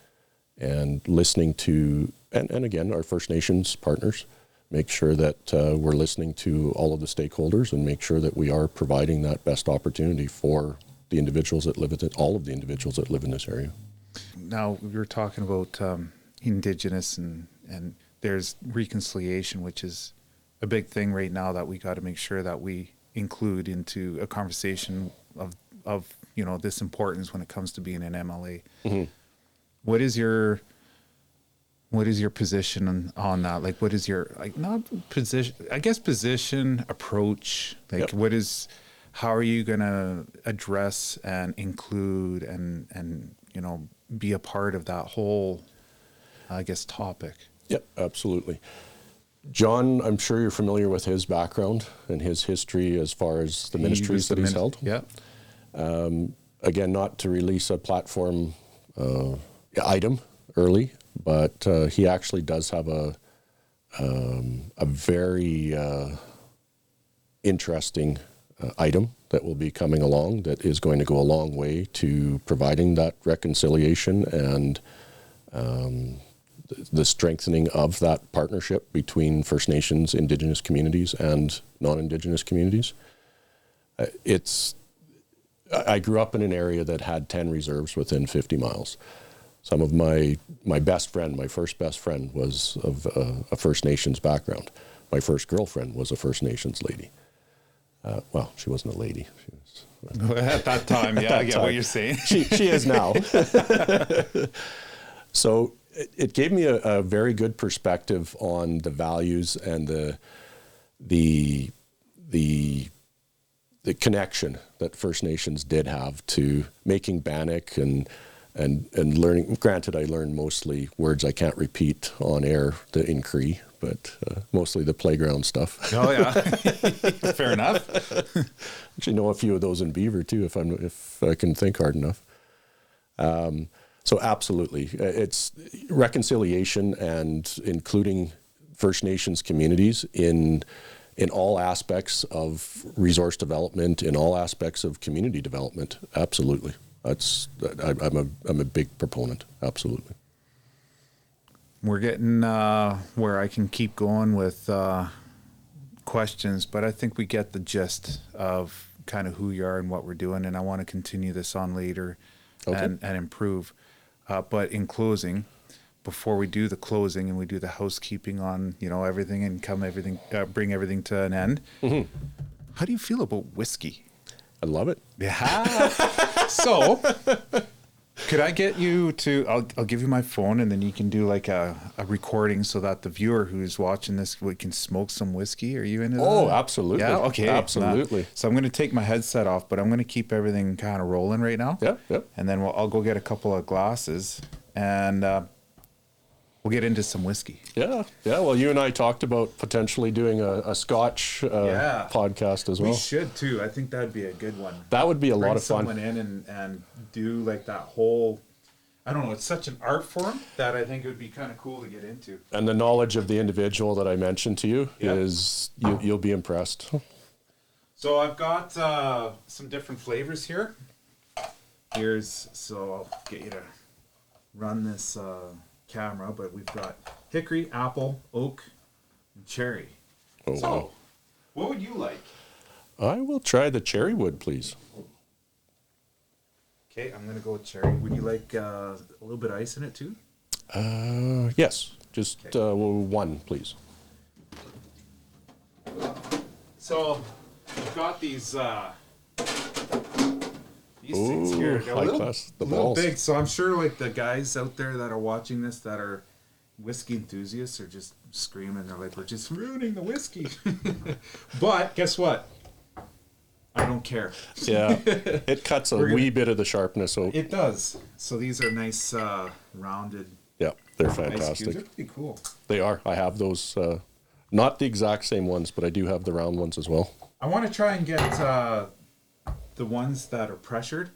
and listening to, and again, our First Nations partners, make sure that we're listening to all of the stakeholders and make sure that we are providing that best opportunity for the individuals that live in it, all of the individuals that live in this area. Now, we were talking about Indigenous and there's reconciliation, which is a big thing right now that we got to make sure that we include into a conversation of this importance when it comes to being an MLA. Mm-hmm. What is your position on that? Like, what is your, like, not position, I guess position, approach, like, yep. How are you going to address and include and be a part of that whole, I guess, topic? Yep, absolutely. John, I'm sure you're familiar with his background and his history as far as the ministries that he's held. Yeah. Again, not to release a platform item early, but he actually does have a very interesting item that will be coming along that is going to go a long way to providing that reconciliation and the strengthening of that partnership between First Nations, Indigenous communities, and non-Indigenous communities. I grew up in an area that had 10 reserves within 50 miles. Some of my first best friend was of a First Nations background. My first girlfriend was a First Nations lady. Well, she wasn't a lady. She was, at that time, yeah, I get what you're saying. She is now. So it gave me a very good perspective on the values and the connection that First Nations did have to making Bannock and learning. Granted, I learned mostly words I can't repeat on air in Cree, but mostly the playground stuff. Oh yeah, fair enough. Actually, know a few of those in Beaver too, if I can think hard enough. So absolutely, it's reconciliation and including First Nations communities in all aspects of resource development, in all aspects of community development. Absolutely, I'm a big proponent. Absolutely. We're getting where I can keep going with questions, but I think we get the gist of kind of who you are and what we're doing, and I want to continue this on later and improve. But in closing, before we do the closing and we do the housekeeping on everything and bring everything to an end, how do you feel about whiskey? I love it. Yeah. So, could I get you to? I'll give you my phone, and then you can do like a recording so that the viewer who's watching this can smoke some whiskey. Are you into that? Oh, absolutely. Yeah. Okay. Absolutely. So I'm going to take my headset off, but I'm going to keep everything kind of rolling right now. Yep. And then I'll go get a couple of glasses, and we'll get into some whiskey. Yeah. Well, you and I talked about potentially doing a Scotch podcast as well. We should too. I think that'd be a good one. That would be a lot of fun. Bring someone in and do like that whole. I don't know. It's such an art form that I think it would be kind of cool to get into. And the knowledge of the individual that I mentioned to you is you'll be impressed. So I've got some different flavors here. So I'll get you to run this camera, but we've got hickory, apple, oak, and cherry. Oh, so, wow. What would you like? I will try the cherry wood, please. Okay, I'm going to go with cherry. Would you like a little bit of ice in it too? Yes, just one, please. So I've got these things here. They're high class. The little balls. big, so I'm sure like the guys out there that are watching this that are whiskey enthusiasts are just screaming. They're like, we're just ruining the whiskey. But guess what? I don't care. Yeah, it cuts a wee bit of the sharpness out. It does. So these are nice rounded. Yeah, they're Ice cubes. fantastic. They're pretty cool. They are. I have those. Not the exact same ones, but I do have the round ones as well. I want to try and get the ones that are pressured.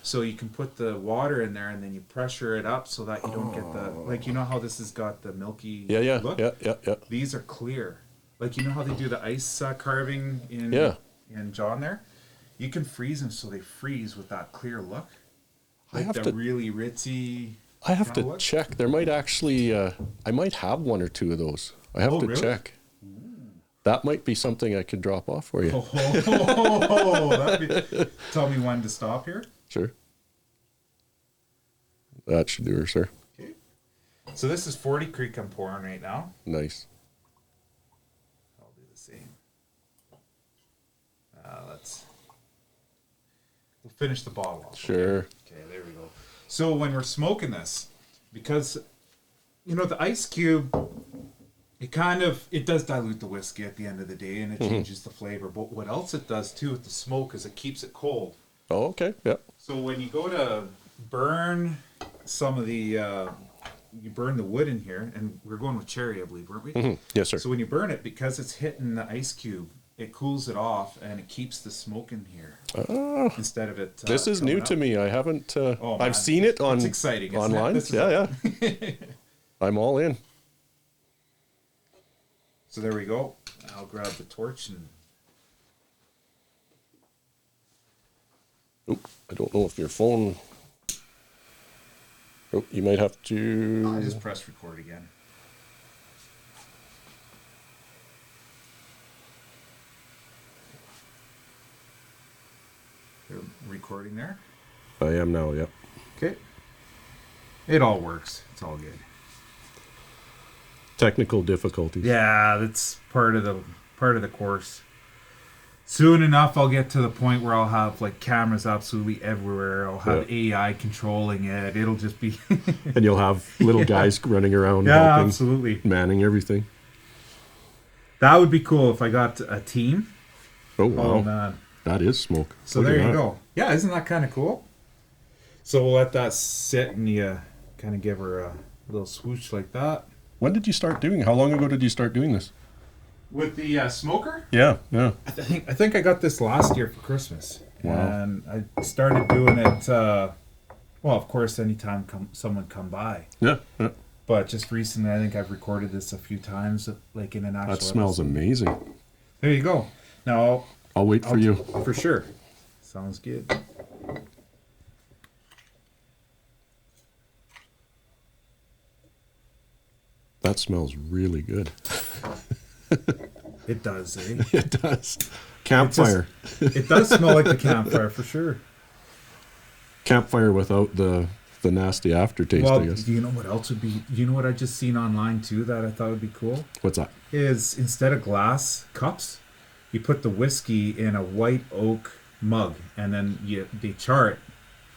So you can put the water in there and then you pressure it up so that you don't get the, how this has got the milky look? Yeah. These are clear. Like, you know how they do the ice carving in John there? You can freeze them so they freeze with that clear look. Like really ritzy. I have to check. There might actually, I might have one or two of those. I have to check. That might be something I could drop off for you. Tell me when to stop here. Sure. That should do her, sir. Okay. So this is 40 Creek I'm pouring right now. Nice. I'll do the same. We'll finish the bottle off. Sure. Okay, there we go. So when we're smoking this, because, the ice cube, it does dilute the whiskey at the end of the day, and it changes the flavor. But what else it does too with the smoke is it keeps it cold. Oh, okay. Yeah. So when you go to burn some of the, you burn the wood in here, and we're going with cherry, I believe, weren't we? Mm-hmm. Yes, sir. So when you burn it, because it's hitting the ice cube, it cools it off, and it keeps the smoke in here instead of it. This is new to me. I haven't. I've seen it on. It's exciting. Online. Yeah. I'm all in. So there we go. I'll grab the torch and Oh, I don't know if your phone... Oh, you might have to... I just press record again. You're recording there? I am now, yeah. Okay. It all works. It's all good. Technical difficulties. Yeah, that's part of the course. Soon enough, I'll get to the point where I'll have like cameras absolutely everywhere. I'll have AI controlling it. It'll just be... And you'll have little guys running around Yeah, helping, absolutely. manning everything. That would be cool if I got a team. Oh, wow. Oh, man. That is smoke. So Look there at you that. go. Yeah, isn't that kind of cool? So we'll let that sit and you kind of give her a little swoosh like that. When did you start doing? How long ago did you start doing this? With the smoker? Yeah. I think I got this last year for Christmas. Wow. And I started doing it, well, of course, anytime someone come by. Yeah. But just recently, I think I've recorded this a few times, like in an actual That smells episode. amazing. There you go. Now, I'll wait for you. For sure. Sounds good. That smells really good. It does, eh? It does. Campfire. It does smell like the campfire, for sure. Campfire without the nasty aftertaste, I Well, guess. do you know what else would be? You know what I just seen online too that I thought would be cool? What's that? Is instead of glass cups, you put the whiskey in a white oak mug, and then they char it.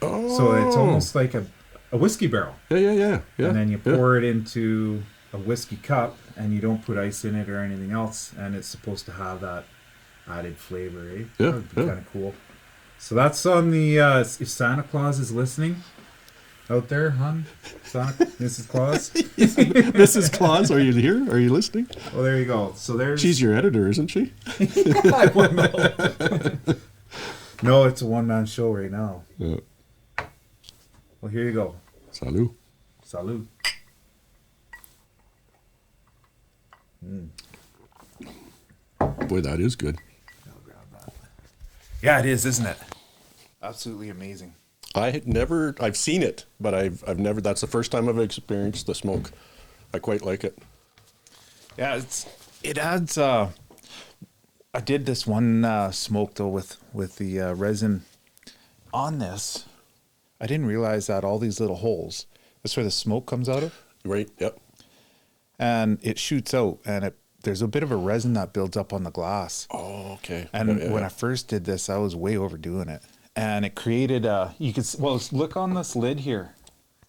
Oh. So it's almost like a whiskey barrel. Yeah. And then you pour it into a whiskey cup, and you don't put ice in it or anything else, and it's supposed to have that added flavor, eh? Yeah, That would be yeah. kind of cool. So that's on the, if Santa Claus is listening out there, hon, Mrs. Claus. Mrs. Claus, are you here? Are you listening? Well, there you go. So there's... She's your editor, isn't she? I wouldn't know. No, it's a one-man show right now. Yeah. Well, here you go. Salut. Salud. Boy, that is good. I'll grab that. Yeah, it is, isn't it? Absolutely amazing. I've seen it, but I've never, that's the first time I've experienced the smoke. I quite like it. Yeah, it adds. I did this one smoke though with the resin on this. I didn't realize that all these little holes. That's where the smoke comes out of, Right? Yep. and it shoots out, and there's a bit of a resin that builds up on the glass. Oh, okay. And Yeah. when I first did this, I was way overdoing it, and it created you could look on this lid here.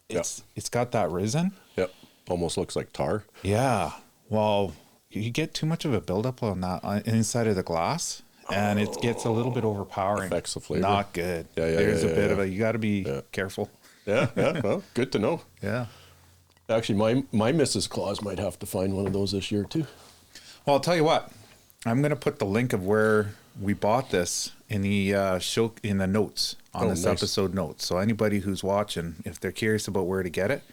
It's got that resin. Yep. Almost looks like tar. Yeah. Well, you get too much of a buildup on that inside of the glass, and it gets a little bit overpowering. Affects the flavor. Not good. Yeah, There's a bit yeah. of a, you got to be careful. Yeah. Well, good to know. Yeah. Actually, my Mrs. Claus might have to find one of those this year too. Well, I'll tell you what. I'm going to put the link of where we bought this in the show, in the notes on this nice. episode notes. So anybody who's watching, if they're curious about where to get it,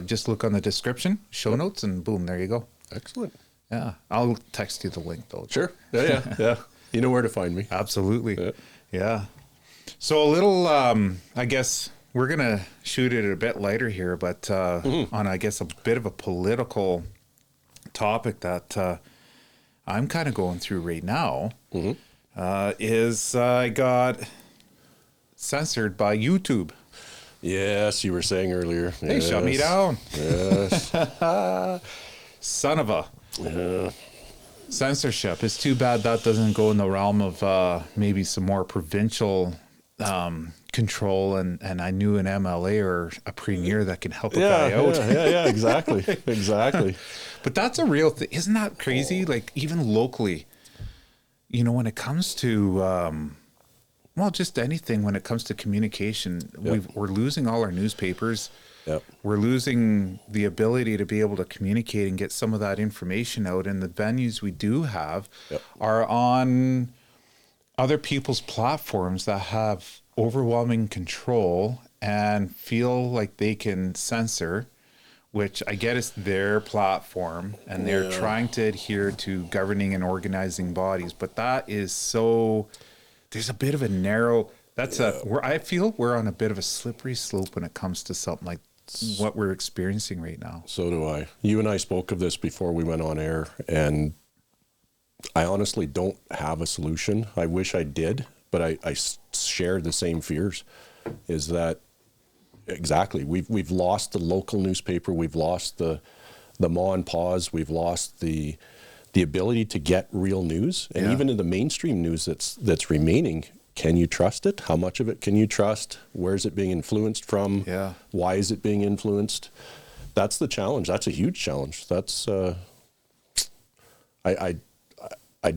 just look on the description, show notes, and boom, there you go. Excellent. Yeah. I'll text you the link though. Sure. Yeah. You know where to find me. Absolutely. Yeah. So a little, I guess we're going to shoot it a bit lighter here, but on, I guess, a bit of a political topic that I'm kind of going through right now is I got censored by YouTube. Yes, you were saying earlier. They shut me down. Yes. Son of a... Censorship. It's too bad that doesn't go in the realm of maybe some more provincial control, and I knew an MLA or a premier that can help a guy out. Yeah, exactly. Exactly. But that's a real thing. Isn't that crazy? Like, even locally, you know, when it comes to, well, just anything, when it comes to communication, we're losing all our newspapers. Yep. We're losing the ability to be able to communicate and get some of that information out. And the venues we do have are on other people's platforms that have overwhelming control and feel like they can censor, which I get is their platform, and they're trying to adhere to governing and organizing bodies. But that is so, there's a bit of a narrow, That's I feel we're on a bit of a slippery slope when it comes to something like what we're experiencing right now. So do I. You and I spoke of this before we went on air, and I honestly don't have a solution. I wish I did, but I share the same fears. Is that exactly? We've lost the local newspaper. We've lost the ma and pa's. We've lost the ability to get real news, and even in the mainstream news that's remaining. Can you trust it? How much of it can you trust? Where is it being influenced from? Yeah. Why is it being influenced? That's the challenge. That's a huge challenge. That's I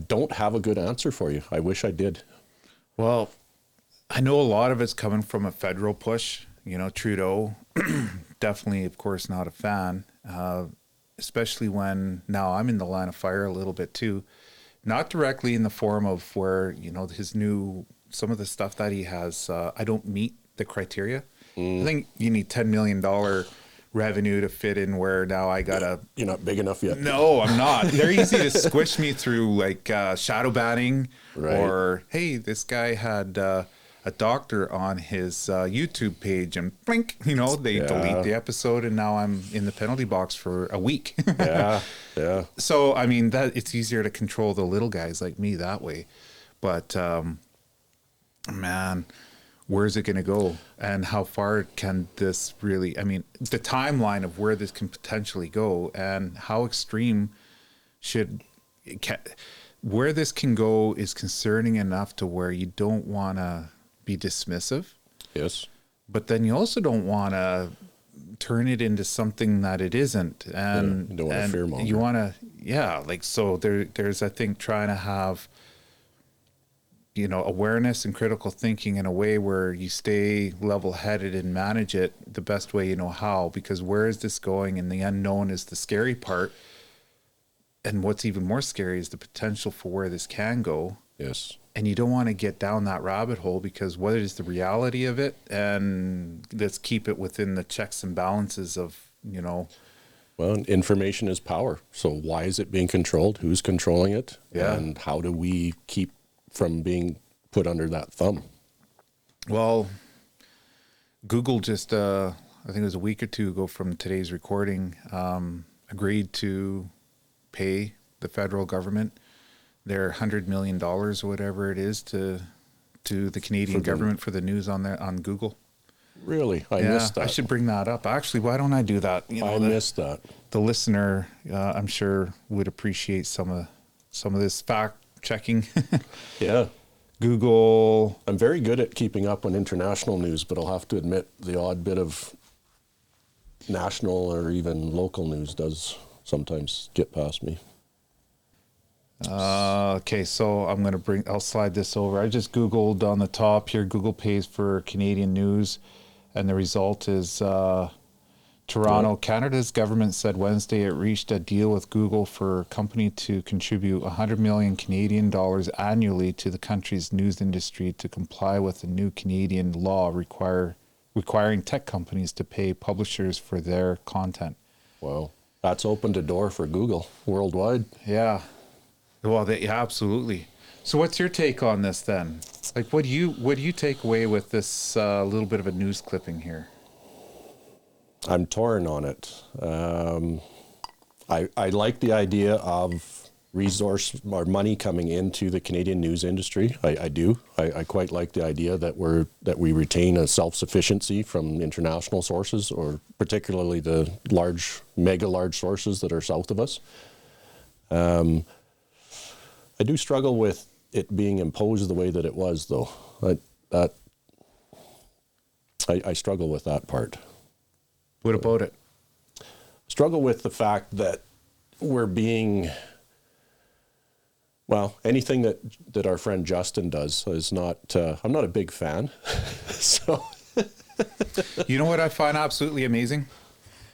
don't have a good answer for you. I wish I did. Well, I know a lot of it's coming from a federal push. You know, Trudeau, definitely, of course, not a fan, especially when now I'm in the line of fire a little bit too. Not directly in the form of where, you know, some of the stuff that he has, I don't meet the criteria. I think you need $10 million revenue to fit in where now I gotta. You're not big enough yet. No, I'm not. They're easy to squish me through, like shadow banning, right. Or hey, this guy had a doctor on his YouTube page, and blink, you know, they delete the episode, and now I'm in the penalty box for a week. Yeah. So I mean, that it's easier to control the little guys like me that way, but man, where's it going to go, and how far can this really? I mean, the timeline of where this can potentially go, and how extreme where this can go is concerning enough to where you don't want to be dismissive. Yes. But then you also don't want to turn it into something that it isn't, and you don't want to fearmonger. You want to, like, so there's I think trying to have, you know, awareness and critical thinking in a way where you stay level-headed and manage it the best way you know how, because where is this going? And the unknown is the scary part. And what's even more scary is the potential for where this can go. Yes. And you don't want to get down that rabbit hole, because what is the reality of it? And let's keep it within the checks and balances of, you know. Well, information is power. So why is it being controlled? Who's controlling it? Yeah. And how do we keep from being put under that thumb? Well, Google just, I think it was a week or two ago from today's recording, agreed to pay the federal government their $100 million or whatever it is to the Canadian government for the news on Google. Really? I missed that. I should bring that up. Actually, why don't I do that? You know, I missed that. The listener, I'm sure, would appreciate some of this fact checking. Yeah. Google. I'm very good at keeping up on international news, but I'll have to admit the odd bit of national or even local news does sometimes get past me. Okay, so I'll slide this over. I just Googled on the top here, Google pays for Canadian news, and the result is Toronto, Canada's government said Wednesday it reached a deal with Google for a company to contribute 100 million Canadian dollars annually to the country's news industry to comply with a new Canadian law requiring tech companies to pay publishers for their content. Wow. That's opened a door for Google worldwide. Yeah. Well, absolutely. So what's your take on this then? Like, what do you take away with this little bit of a news clipping here? I'm torn on it. I like the idea of resource or money coming into the Canadian news industry. I do. I quite like the idea that we retain a self-sufficiency from international sources, or particularly the mega large sources that are south of us. I do struggle with it being imposed the way that it was, though. I struggle with that part. What about it? Struggle with the fact that we're being, well, anything that our friend Justin does is not, I'm not a big fan. So, you know what I find absolutely amazing?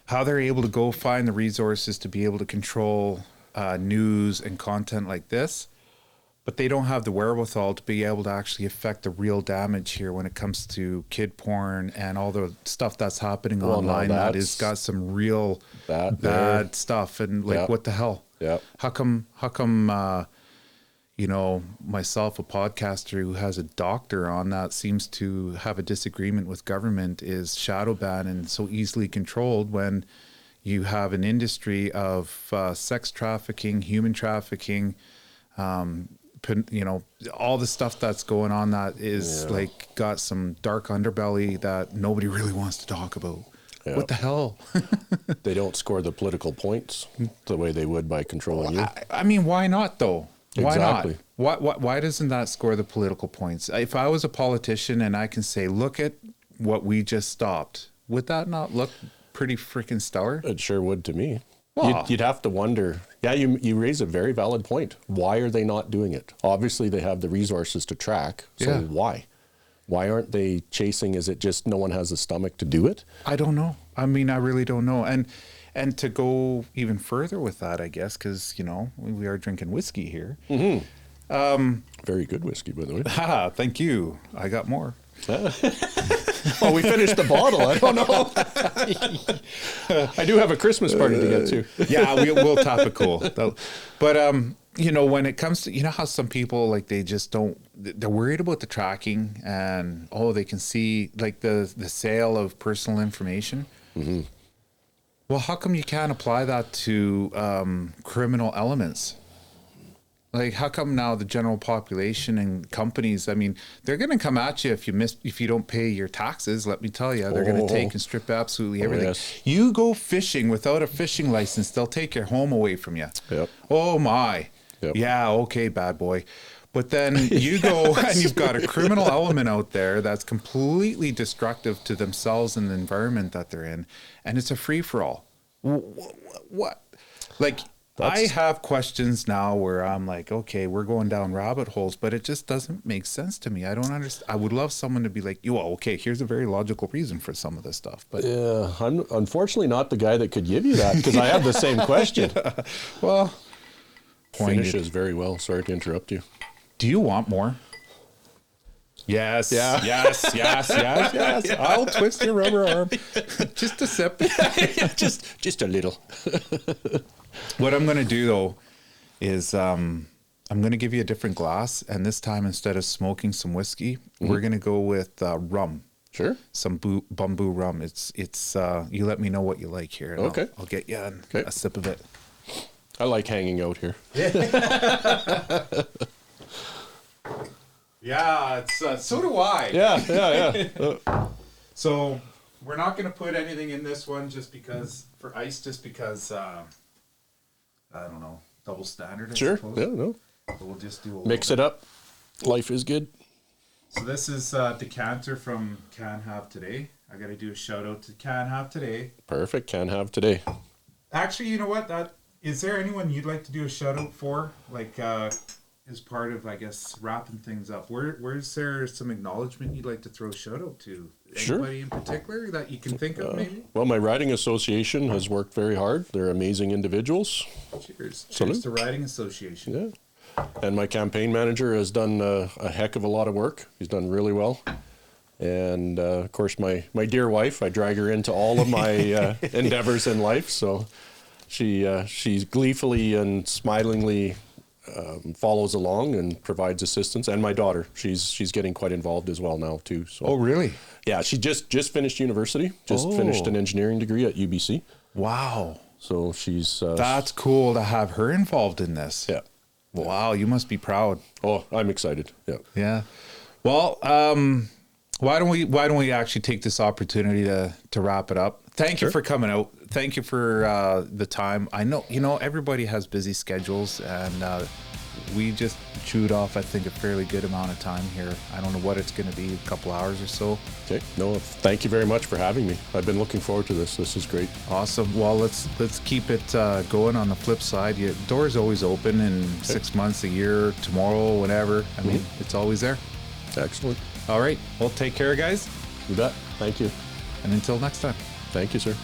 How they're able to go find the resources to be able to control news and content like this, but they don't have the wherewithal to be able to actually affect the real damage here when it comes to kid porn and all the stuff that's happening online that has got some real bad stuff. And like, what the hell? Yeah. How come, you know, myself, a podcaster who has a doctor on that, seems to have a disagreement with government is shadow ban and so easily controlled when you have an industry of sex trafficking, human trafficking, you know, all the stuff that's going on that is like got some dark underbelly that nobody really wants to talk about. Yeah. What the hell? They don't score the political points the way they would by controlling you. I mean, why not though? Why Exactly. not? Why doesn't that score the political points? If I was a politician and I can say, look at what we just stopped, would that not look pretty freaking stellar? It sure would to me. Well, You'd have to wonder. Yeah, you raise a very valid point. Why are they not doing it? Obviously, they have the resources to track. So why? Why aren't they chasing? Is it just no one has the stomach to do it? I don't know. I mean, I really don't know. And to go even further with that, I guess, because, you know, we are drinking whiskey here. Mm-hmm. Very good whiskey, by the way. Thank you. I got more. Well, we finished the bottle. I don't know. I do have a Christmas party to get to. Yeah, we'll top it cool. But, you know, when it comes to, you know how some people, like, they just don't, they're worried about the tracking and, they can see, like, the sale of personal information. Mm-hmm. Well, how come you can't apply that to criminal elements? Like, how come now the general population and companies, I mean, they're going to come at you if you don't pay your taxes, let me tell you. They're going to take and strip absolutely everything. Yes. You go fishing without a fishing license, they'll take your home away from you. Yep. Oh, my. Yep. Yeah, okay, bad boy. But then you go and you've got a criminal element out there that's completely destructive to themselves and the environment that they're in. And it's a free-for-all. What? Like... I have questions now where I'm like, okay, we're going down rabbit holes, but it just doesn't make sense to me. I don't understand. I would love someone to be like, okay, here's a very logical reason for some of this stuff. But yeah, I'm unfortunately not the guy that could give you that because I have the same question. Yeah. Well, finishes very well. Sorry to interrupt you. Do you want more? Yes, yeah. yes. Yeah. I'll twist your rubber arm. Just a sip. just a little. What I'm going to do, though, is I'm going to give you a different glass. And this time, instead of smoking some whiskey, we're going to go with rum. Sure. Some bamboo rum. It's you let me know what you like here. Okay. I'll get you a sip of it. I like hanging out here. Yeah, it's so do I. Yeah. So we're not going to put anything in this one just because I don't know, double standard, I suppose. Yeah, no. So we'll just do mix it up. Life is good. So this is decanter from Can Have Today. I got to do a shout out to Can Have Today. Perfect. Can Have Today. Actually, you know what? Is there anyone you'd like to do a shout out for? Like, as part of, I guess, wrapping things up. Where's there some acknowledgement you'd like to throw a shout out to? Anybody in particular that you can think of, maybe? Well, my riding association has worked very hard. They're amazing individuals. Cheers. Cheers to Riding Association. Yeah. And my campaign manager has done a heck of a lot of work. He's done really well. And, of course, my dear wife, I drag her into all of my endeavors in life. So she's gleefully and smilingly follows along and provides assistance. And my daughter, she's getting quite involved as well now too. So. Oh, really? Yeah, she just finished university. Finished an engineering degree at UBC. Wow. So she's that's cool to have her involved in this. Yeah. Wow, you must be proud. Oh, I'm excited. Yeah. Yeah. Well, why don't we actually take this opportunity to wrap it up? Thank you for coming out. Thank you for the time. I know, everybody has busy schedules, and we just chewed off, I think, a fairly good amount of time here. I don't know what it's going to be, a couple hours or so. Okay. No, thank you very much for having me. I've been looking forward to this. This is great. Awesome. Well, let's keep it going on the flip side. Your door's always open in 6 months, a year, tomorrow, whenever. I mean, it's always there. Excellent. All right. Well, take care, guys. You bet. Thank you. And until next time. Thank you, sir.